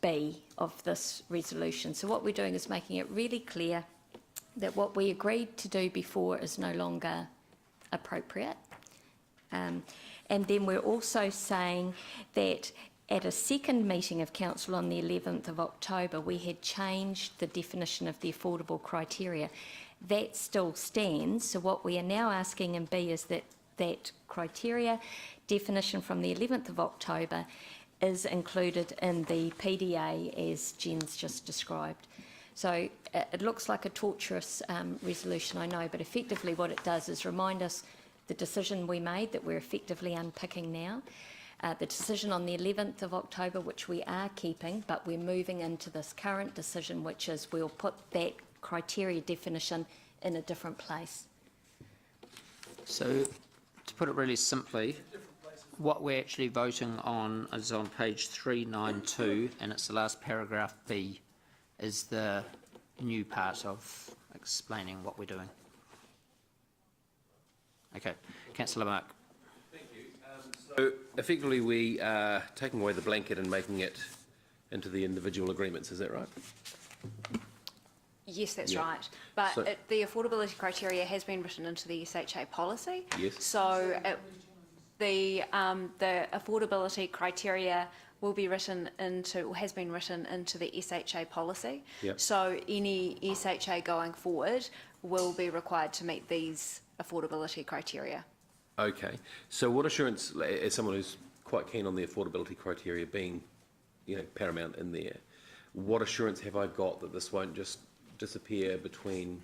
B of this resolution. So what we're doing is making it really clear that what we agreed to do before is no longer appropriate. And then we're also saying that at a second meeting of Council on the 11th of October, we had changed the definition of the affordable criteria. That still stands. So what we are now asking in B is that criteria definition from the 11th of October is included in the PDA as Jen's just described. So it looks like a torturous resolution, I know, but effectively what it does is remind us the decision we made that we're effectively unpicking now, the decision on the 11th of October, which we are keeping, but we're moving into this current decision, which is we'll put that criteria definition in a different place. So, to put it really simply, what we're actually voting on is on page 392, and it's the last paragraph B, is the new part of explaining what we're doing. Okay, Councillor Mark. Thank you. So effectively we are taking away the blanket and making it into the individual agreements, is that right? Yes, that's Yeah. right. But So- the affordability criteria has been written into the SHA policy. Yes. So the affordability criteria will be written into, or has been written into the SHA policy. Yep. So any SHA going forward will be required to meet these affordability criteria. Okay. So what assurance, as someone who's quite keen on the affordability criteria being, paramount in there, what assurance have I got that this won't just disappear between,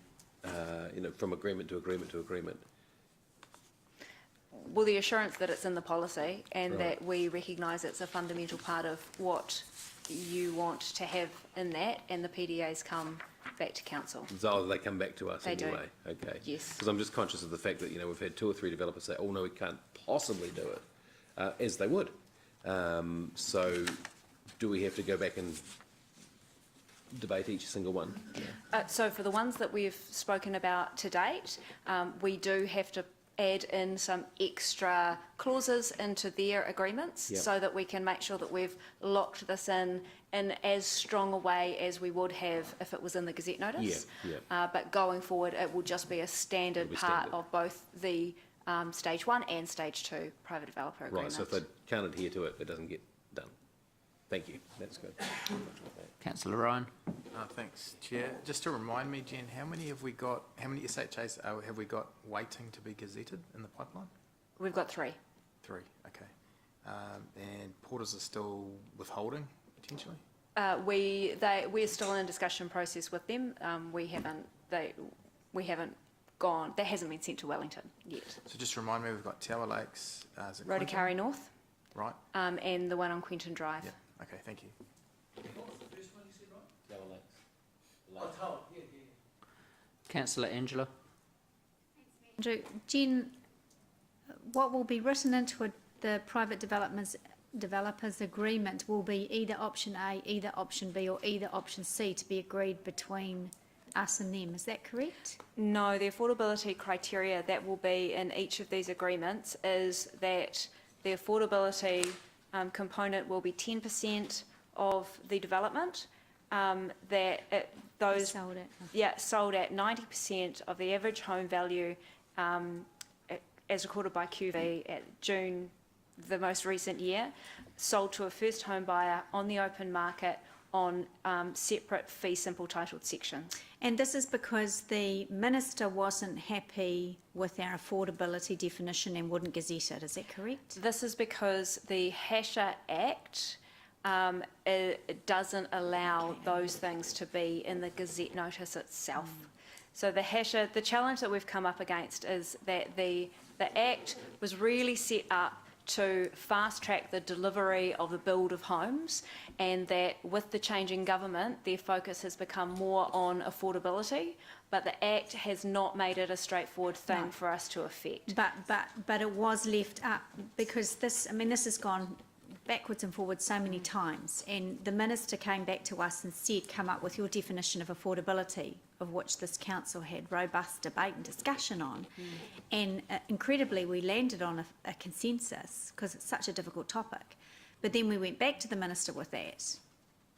from agreement to agreement to agreement? Well, the assurance that it's in the policy and Right. that we recognise it's a fundamental part of what you want to have in that, and the PDAs come back to council. So they come back to us They do. anyway? Okay. Yes. Because I'm just conscious of the fact that, we've had 2 or 3 developers say, oh no, we can't possibly do it, as they would. So do we have to go back and debate each single one? So for the ones that we've spoken about to date, we do have to add in some extra clauses into their agreements Yep. so that we can make sure that we've locked this in as strong a way as we would have if it was in the Gazette notice. Yeah. But going forward, it will just be a standard It'll be part standard. of both the Stage 1 and Stage 2 private developer Right, agreements. so if they can't adhere to it, it doesn't get done. Thank you, that's good. Councillor Ryan. Thanks, Chair. Just to remind me, Jen, how many SHAs have we got waiting to be gazetted in the pipeline? We've got 3. 3, okay. And Porters are still withholding, potentially? We're still in a discussion process with them. We haven't gone, that hasn't been sent to Wellington yet. So just remind me, we've got Tower Lakes, is it Rotakari North, Right, and the one on Quentin Drive. yeah, okay, thank you. Councillor Angela. Andrew, Jen, what will be written into the private developers agreement will be either option A, either option B, or either option C to be agreed between us and them. Is that correct? No, the affordability criteria that will be in each of these agreements is that the affordability component will be 10% of the development, Sold it. sold at 90% of the average home value as recorded by QV at June, the most recent year, sold to a first home buyer on the open market on separate fee simple titled sections. And this is because the minister wasn't happy with our affordability definition and wouldn't gazette it. Is that correct? This is because the HCC Act it doesn't allow those things to be in the Gazette notice itself. So the HCC, the challenge that we've come up against is that the Act was really set up to fast track the delivery of the build of homes, and that with the changing government, their focus has become more on affordability, but the Act has not made it a straightforward thing for us to effect. But it was left up because this has gone backwards and forwards so many times, and the minister came back to us and said, come up with your definition of affordability, of which this council had robust debate and discussion on. And incredibly, we landed on a consensus because it's such a difficult topic. But then we went back to the minister with that,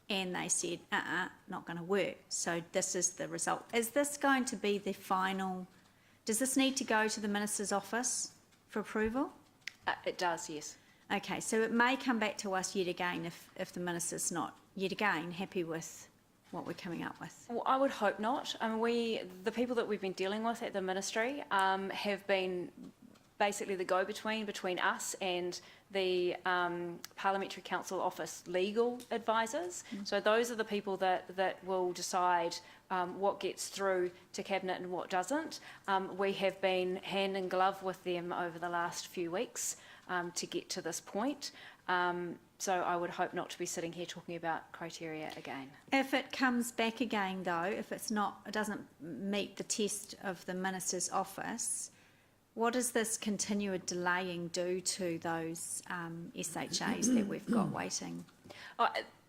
and they said, not going to work. So this is the result. Is this going to be the final? Does this need to go to the minister's office for approval? It does, yes. Okay, so it may come back to us yet again if the minister's not yet again happy with what we're coming up with. Well, I would hope not. I mean, the people that we've been dealing with at the ministry have been basically the go-between between us and the Parliamentary Council Office legal advisors. So those are the people that will decide what gets through to Cabinet and what doesn't. We have been hand in glove with them over the last few weeks to get to this point. So I would hope not to be sitting here talking about criteria again. If it comes back again, though, if it doesn't meet the test of the Minister's office, what does this continued delaying do to those SHAs that we've got waiting?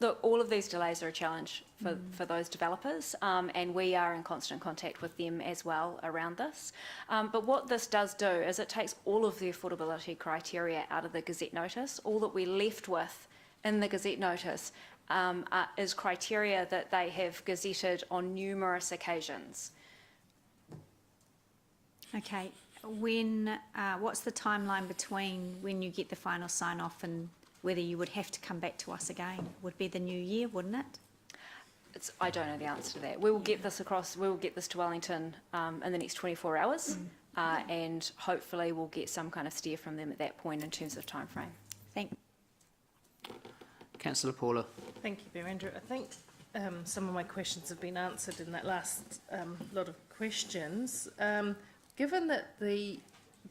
Look, all of these delays are a challenge for those developers, and we are in constant contact with them as well around this. But what this does do is it takes all of the affordability criteria out of the Gazette notice. All that we're left with in the Gazette notice is criteria that they have gazetted on numerous occasions. Okay. What's the timeline between when you get the final sign-off and whether you would have to come back to us again? Would be the new year, wouldn't it? I don't know the answer to that. We will get this across. We will get this to Wellington in the next 24 hours, and hopefully we'll get some kind of steer from them at that point in terms of time frame. Thank you. Councillor Paula. Thank you, Andrew. I think some of my questions have been answered in that last lot of questions. Given that the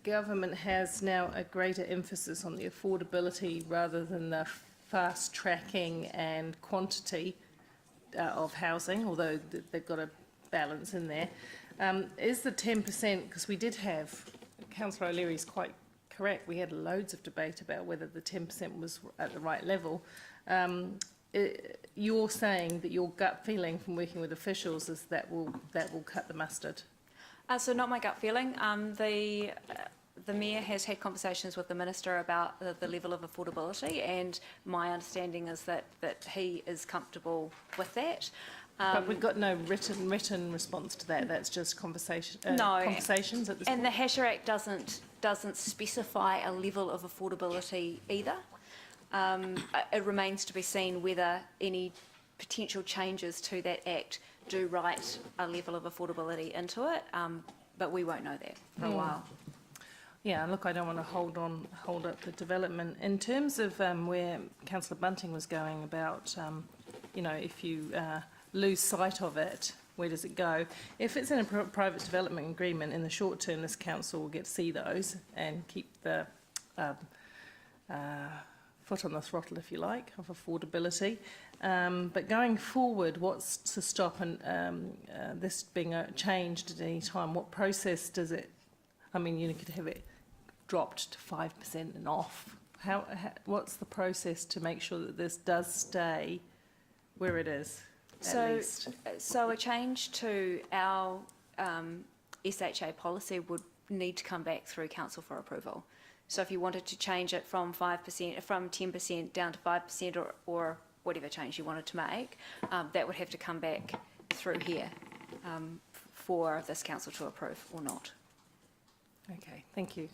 government has now a greater emphasis on the affordability rather than the fast tracking and quantity of housing, although they've got a balance in there, is the 10%, because we did have, Councillor O'Leary's quite correct, we had loads of debate about whether the 10% was at the right level. You're saying that your gut feeling from working with officials is that will cut the mustard? So not my gut feeling. The Mayor has had conversations with the Minister about the level of affordability, and my understanding is that he is comfortable with that. But we've got no written response to that. That's just conversations at this point. And the Hasher Act doesn't specify a level of affordability either. It remains to be seen whether any potential changes to that Act do write a level of affordability into it, but we won't know that for a while. Yeah, look, I don't want to hold up the development. In terms of where Councillor Bunting was going about, if you lose sight of it, where does it go? If it's in a private development agreement, in the short term, this council will get to see those and keep the foot on the throttle, if you like, of affordability. But going forward, what's to stop this being changed at any time? What process does it? I mean, you could have it dropped to 5% and off. What's the process to make sure that this does stay where it is? So a change to our SHA policy would need to come back through council for approval. So if you wanted to change it from 10% down to 5%, or whatever change you wanted to make, that would have to come back through here for this council to approve or not. Okay, thank you.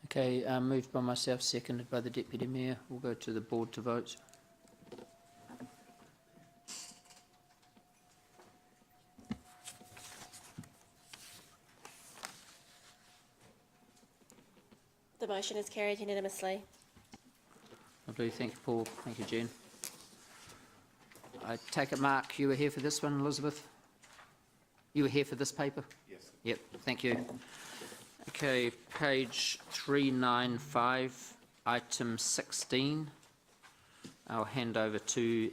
Okay, moved by myself, seconded by the Deputy Mayor. We'll go to the board to vote. The motion is carried unanimously. Lovely, thank you, Paul. Thank you, Jen. I take it, Mark, you were here for this one, Elizabeth? You were here for this paper? Yes. Yep, thank you. Okay, page 395, item 16. I'll hand over to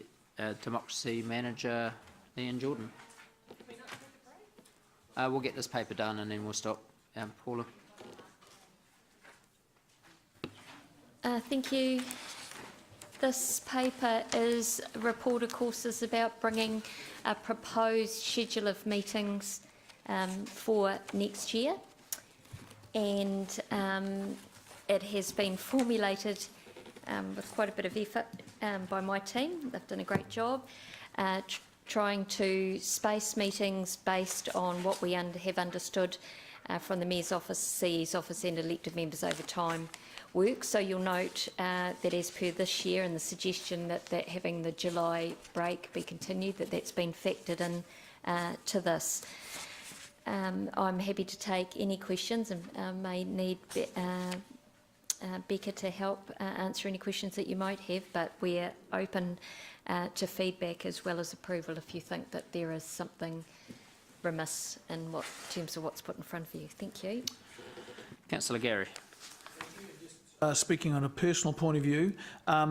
Democracy Manager Ian Jordan. We'll get this paper done and then we'll stop. Paula. Thank you. This paper is a report, of course, is about bringing a proposed schedule of meetings for next year, and it has been formulated with quite a bit of effort by my team. They've done a great job trying to space meetings based on what we have understood from the Mayor's office, CE's office and elected members over time work. So you'll note that as per this year and the suggestion that having the July break be continued, that's been factored in to this. I'm happy to take any questions and may need Becca to help answer any questions that you might have, but we're open to feedback as well as approval if you think that there is something remiss in terms of what's put in front of you. Thank you. Councillor Gary. Speaking on a personal point of view, I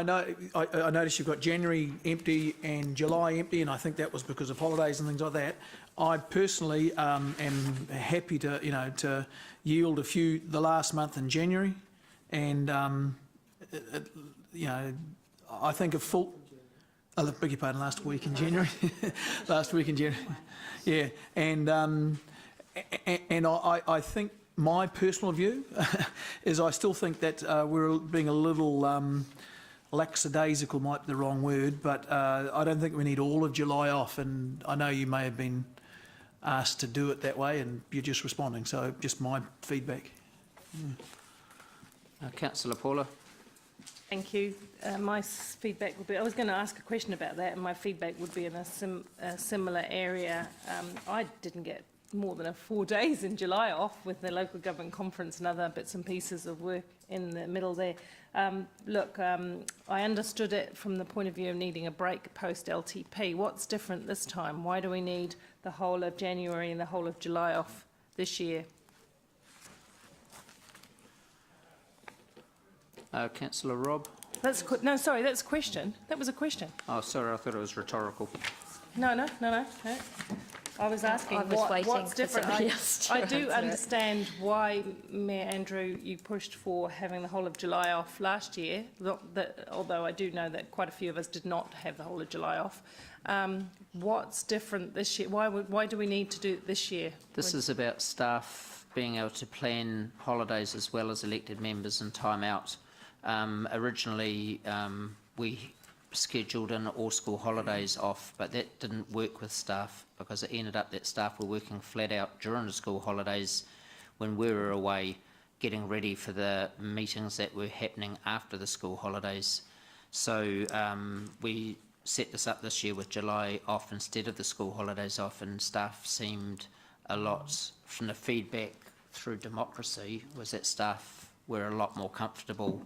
noticed you've got January empty and July empty, and I think that was because of holidays and things like that. I personally am happy to, to yield a few the last month in January, and I think a full. I beg your pardon. Last week in January, last week in January, yeah, and I think. My personal view is I still think that we're being a little lackadaisical, might be the wrong word, but I don't think we need all of July off, and I know you may have been asked to do it that way and you're just responding, so just my feedback. Councillor Paula. Thank you. My feedback would be, I was going to ask a question about that, and my feedback would be in a similar area. I didn't get more than 4 days in July off with the local government conference and other bits and pieces of work in the middle there. I understood it from the point of view of needing a break post LTP. What's different this time? Why do we need the whole of January and the whole of July off this year? Councillor Robb. No, sorry, that's a question. That was a question. Oh, sorry, I thought it was rhetorical. No. I was asking what's different. I do understand why, Mayor Andrew, you pushed for having the whole of July off last year, although I do know that quite a few of us did not have the whole of July off. What's different this year? Why do we need to do it this year? This is about staff being able to plan holidays as well as elected members and time out. Originally, we scheduled in all school holidays off, but that didn't work with staff because it ended up that staff were working flat out during the school holidays when we were away getting ready for the meetings that were happening after the school holidays. So we set this up this year with July off instead of the school holidays off, and staff seemed a lot, from the feedback through democracy, was that staff were a lot more comfortable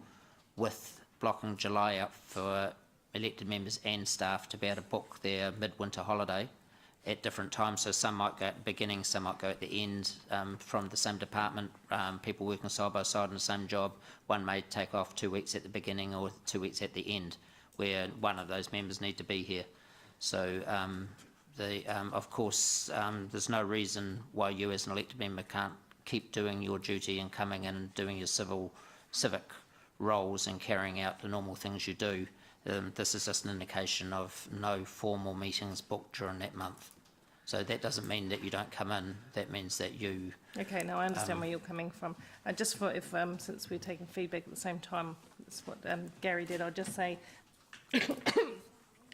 with blocking July out for elected members and staff to be able to book their midwinter holiday at different times. So some might go at the beginning, some might go at the end from the same department, people working side by side in the same job. One may take off 2 weeks at the beginning or 2 weeks at the end, where one of those members need to be here. So of course, there's no reason why you as an elected member can't keep doing your duty and coming in and doing your civic roles and carrying out the normal things you do. This is just an indication of no formal meetings booked during that month. So that doesn't mean that you don't come in. That means that you... Okay, now I understand where you're coming from. Just for since we're taking feedback at the same time, that's what Gary did, I'll just say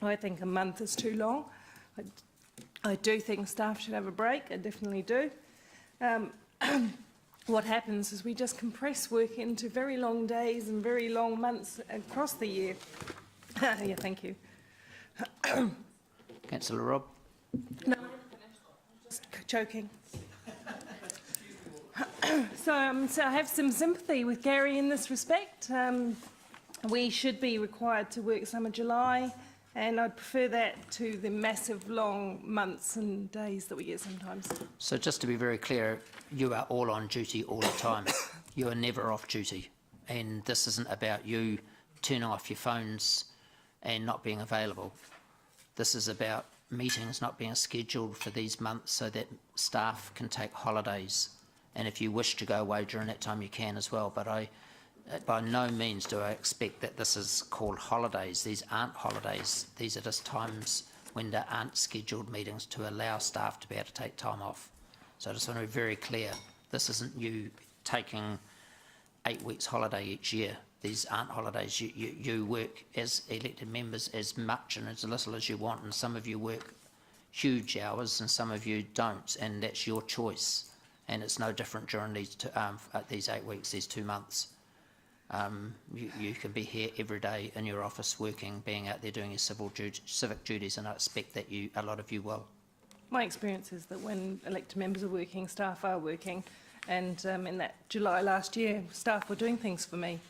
I think a month is too long. I do think staff should have a break. I definitely do. What happens is we just compress work into very long days and very long months across the year. Yeah, thank you. Councillor Robb. No, just joking. So I have some sympathy with Gary in this respect. We should be required to work summer July, and I'd prefer that to the massive long months and days that we get sometimes. So just to be very clear, you are all on duty all the time. You are never off duty. And this isn't about you turning off your phones and not being available. This is about meetings not being scheduled for these months so that staff can take holidays. And if you wish to go away during that time, you can as well. But by no means do I expect that this is called holidays. These aren't holidays. These are just times when there aren't scheduled meetings to allow staff to be able to take time off. So I just want to be very clear. This isn't you taking 8 weeks holiday each year. These aren't holidays. You work as elected members as much and as little as you want, and some of you work huge hours and some of you don't, and that's your choice. And it's no different during these 8 weeks, these 2 months. You can be here every day in your office working, being out there doing your civic duties, and I expect that a lot of you will. my experience is that when elected members are working, staff are working, and in that July last year, staff were doing things for me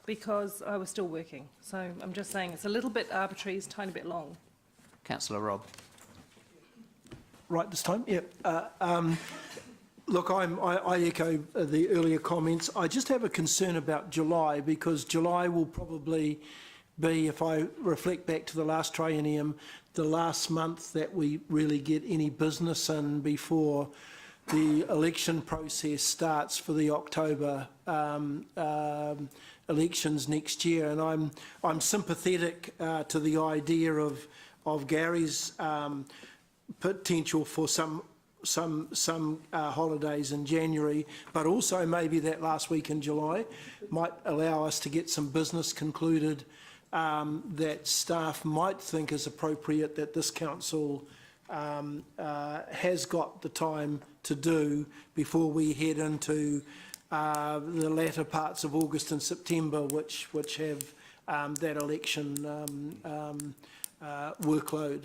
because I was still working. So I'm just saying it's a little bit arbitrary, it's a tiny bit long. Councillor Robb. Right this time, yeah. Look, I echo the earlier comments. I just have a concern about July, because July will probably be, if I reflect back to the last triennium, the last month that we really get any business in before the election process starts for the October elections next year. And I'm sympathetic to the idea of Gary's potential for some holidays in January, but also maybe that last week in July might allow us to get some business concluded that staff might think is appropriate, that this council has got the time to do before we head into the latter parts of August and September, which have that election workload.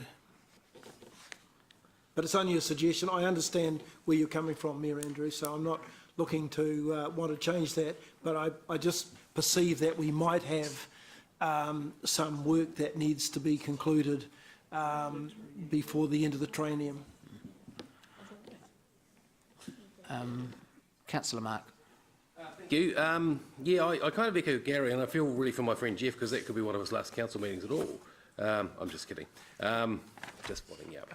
But it's only a suggestion. I understand where you're coming from, Mayor Andrew, so I'm not looking to want to change that, but I just perceive that we might have some work that needs to be concluded before the end of the triennium. Councillor Mark. Thank you. Yeah, I kind of echo Gary, and I feel really for my friend Jeff, because that could be one of his last council meetings at all. I'm just kidding. Just pointing out.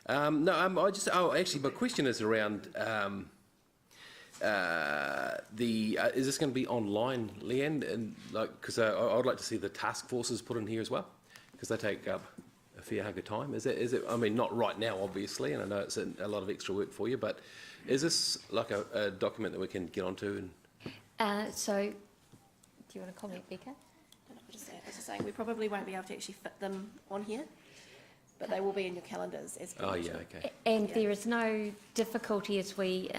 Actually, my question is around is this going to be online, Leanne? And because I'd like to see the task forces put in here as well, because they take up a fair hunk of time. Is it? I mean, not right now, obviously, and I know it's a lot of extra work for you, but is this like a document that we can get onto? And so, do you want to comment, Becca? I was just saying, we probably won't be able to actually fit them on here, but they will be in your calendars as per yeah, okay. And there is no difficulty as we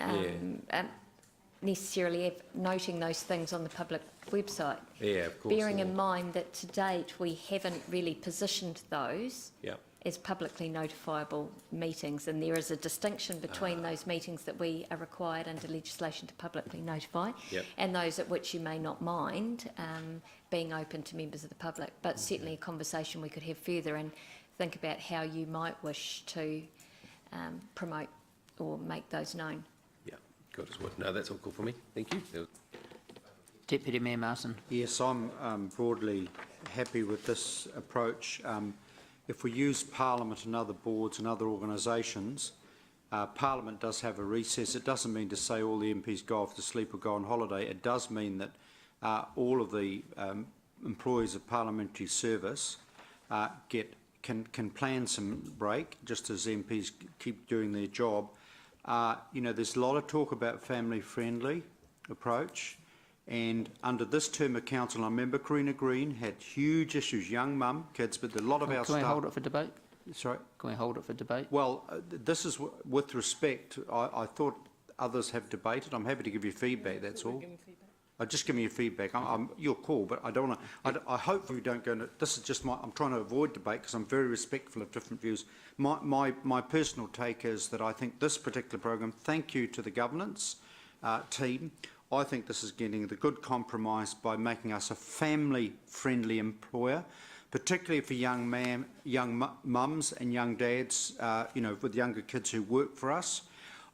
necessarily have noting those things on the public website. Yeah, of course. Bearing in mind that to date we haven't really positioned those as publicly notifiable meetings, and there is a distinction between those meetings that we are required under legislation to publicly notify and those at which you may not mind being open to members of the public. But certainly a conversation we could have further and think about how you might wish to promote or make those known. Yeah, good as well. No, that's all cool for me. Thank you. Deputy Mayor Martin. Yes, I'm broadly happy with this approach. If we use Parliament and other boards and other organisations, Parliament does have a recess. It doesn't mean to say all the MPs go off to sleep or go on holiday. It does mean that all of the employees of parliamentary service can plan some break, just as MPs keep doing their job. There's a lot of talk about family-friendly approach, and under this term of council, I remember Karina Green had huge issues, young mum, kids, but a lot of our staff... Can we hold it for debate? Sorry? Can we hold it for debate? Well, this is with respect. I thought others have debated. I'm happy to give you feedback, that's all. Just give me your feedback. Your call, but I don't want to. I hope we don't go into. This is just I'm trying to avoid debate because I'm very respectful of different views. My personal take is that I think this particular program. Thank you to the governance team. I think this is getting the good compromise by making us a family-friendly employer, particularly for young mums and young dads. With younger kids who work for us.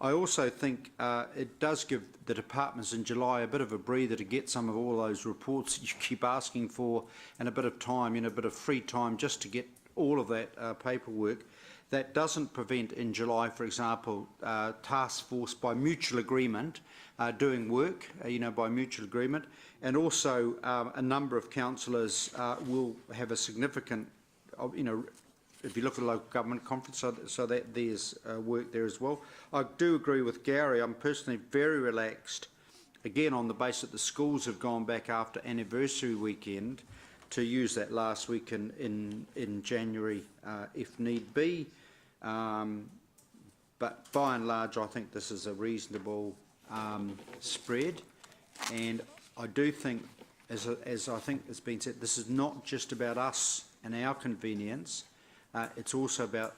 I also think it does give the departments in July a bit of a breather to get some of all those reports that you keep asking for, and a bit of time, a bit of free time just to get all of that paperwork. That doesn't prevent in July, for example, task force by mutual agreement doing work, by mutual agreement, and also a number of councillors will have a significant, if you look at the local government conference, so that there's work there as well. I do agree with Gary. I'm personally very relaxed, again, on the basis that the schools have gone back after anniversary weekend to use that last week in January if need be. But by and large, I think this is a reasonable spread. And I do think, as I think has been said, this is not just about us and our convenience. It's also about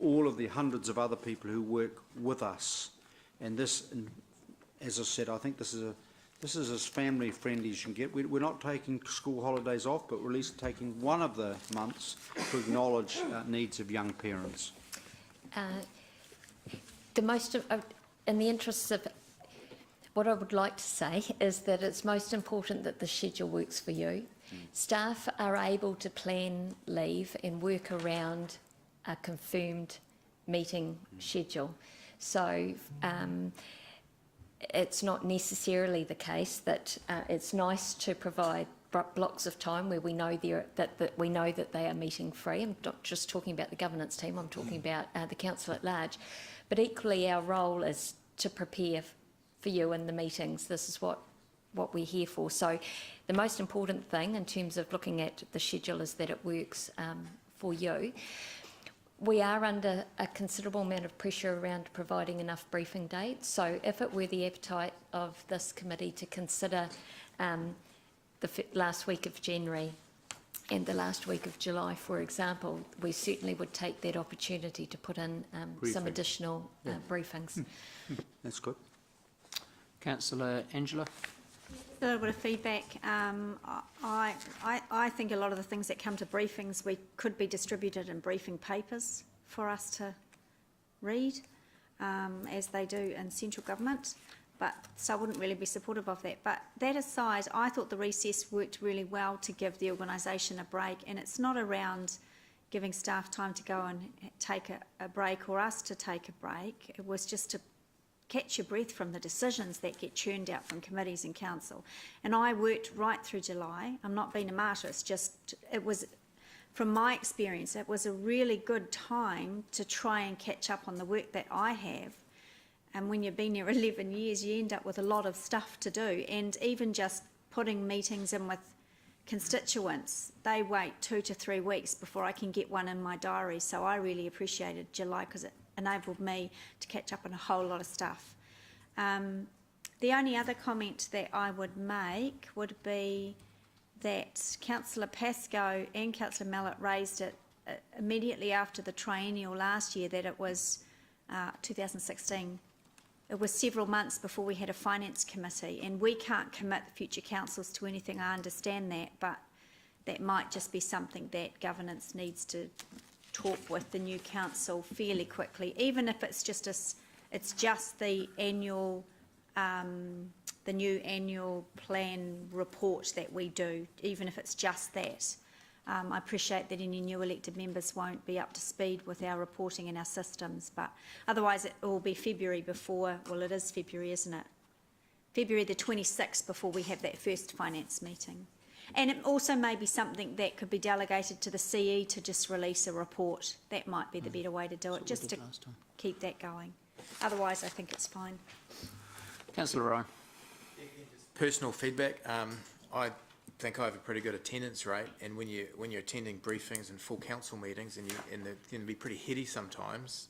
all of the hundreds of other people who work with us. And this, as I said, I think this is as family-friendly as you can get. We're not taking school holidays off, but we're at least taking one of the months to acknowledge needs of young parents. In the interests of what I would like to say is that it's most important that the schedule works for you. Staff are able to plan leave and work around a confirmed meeting schedule. So it's not necessarily the case that it's nice to provide blocks of time where we know that they are meeting free. I'm not just talking about the governance team, I'm talking about the council at large. But equally our role is to prepare for you in the meetings. This is what we're here for. So the most important thing in terms of looking at the schedule is that it works for you. We are under a considerable amount of pressure around providing enough briefing dates. So if it were the appetite of this committee to consider the last week of January and the last week of July, for example, we certainly would take that opportunity to put in some additional briefings. That's good. Councillor Angela. A little bit of feedback. I think a lot of the things that come to briefings could be distributed in briefing papers for us to read, as they do in central government. So I wouldn't really be supportive of that. But that aside, I thought the recess worked really well to give the organisation a break, and it's not around giving staff time to go and take a break or us to take a break. It was just to catch your breath from the decisions that get churned out from committees and council. And I worked right through July. I'm not being a martyr, it was, from my experience, it was a really good time to try and catch up on the work that I have. And when you've been here 11 years, you end up with a lot of stuff to do. And even just putting meetings in with constituents, they wait 2 to 3 weeks before I can get one in my diary. So I really appreciated July because it enabled me to catch up on a whole lot of stuff. The only other comment that I would make would be that Councillor Pascoe and Councillor Mallett raised it immediately after the triennial last year, that it was 2016. It was several months before we had a finance committee, and we can't commit the future councils to anything, I understand that, but that might just be something that governance needs to talk with the new council fairly quickly, even if it's just the annual, the new annual plan report that we do, even if it's just that. I appreciate that any new elected members won't be up to speed with our reporting and our systems, but otherwise it will be February before, well, it is February, isn't it? February the 26th before we have that first finance meeting. And it also may be something that could be delegated to the CE to just release a report. That might be the better way to do it, just to keep that going. Otherwise, I think it's fine. Councillor Ryan. Personal feedback. I think I have a pretty good attendance rate, and when you're attending briefings and full council meetings, and they can be pretty heady sometimes.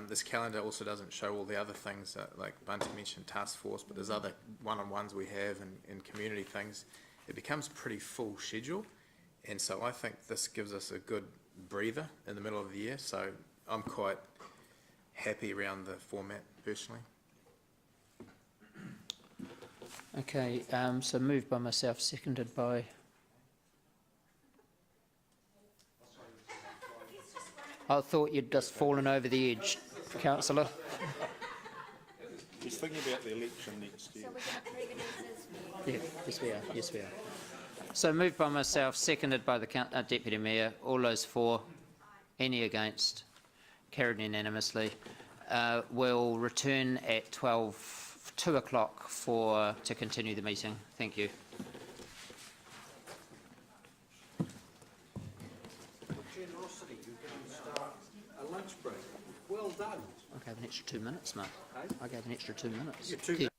This calendar also doesn't show all the other things like Bunty mentioned, task force, but there's other one-on-ones we have and community things. It becomes a pretty full schedule, and so I think this gives us a good breather in the middle of the year, so I'm quite happy around the format personally. Okay, so moved by myself, seconded by... I thought you'd just fallen over the edge, Councillor. He's thinking about the election next year. Yeah, yes we are, yes we are. So moved by myself, seconded by the Deputy Mayor. All those for, any against, carried unanimously. We'll return at 2 o'clock to continue the meeting. Thank you. Generosity, you can start a lunch break. Well done. I gave an extra 2 minutes, mate. I gave an extra 2 minutes. Yeah, 2 minutes.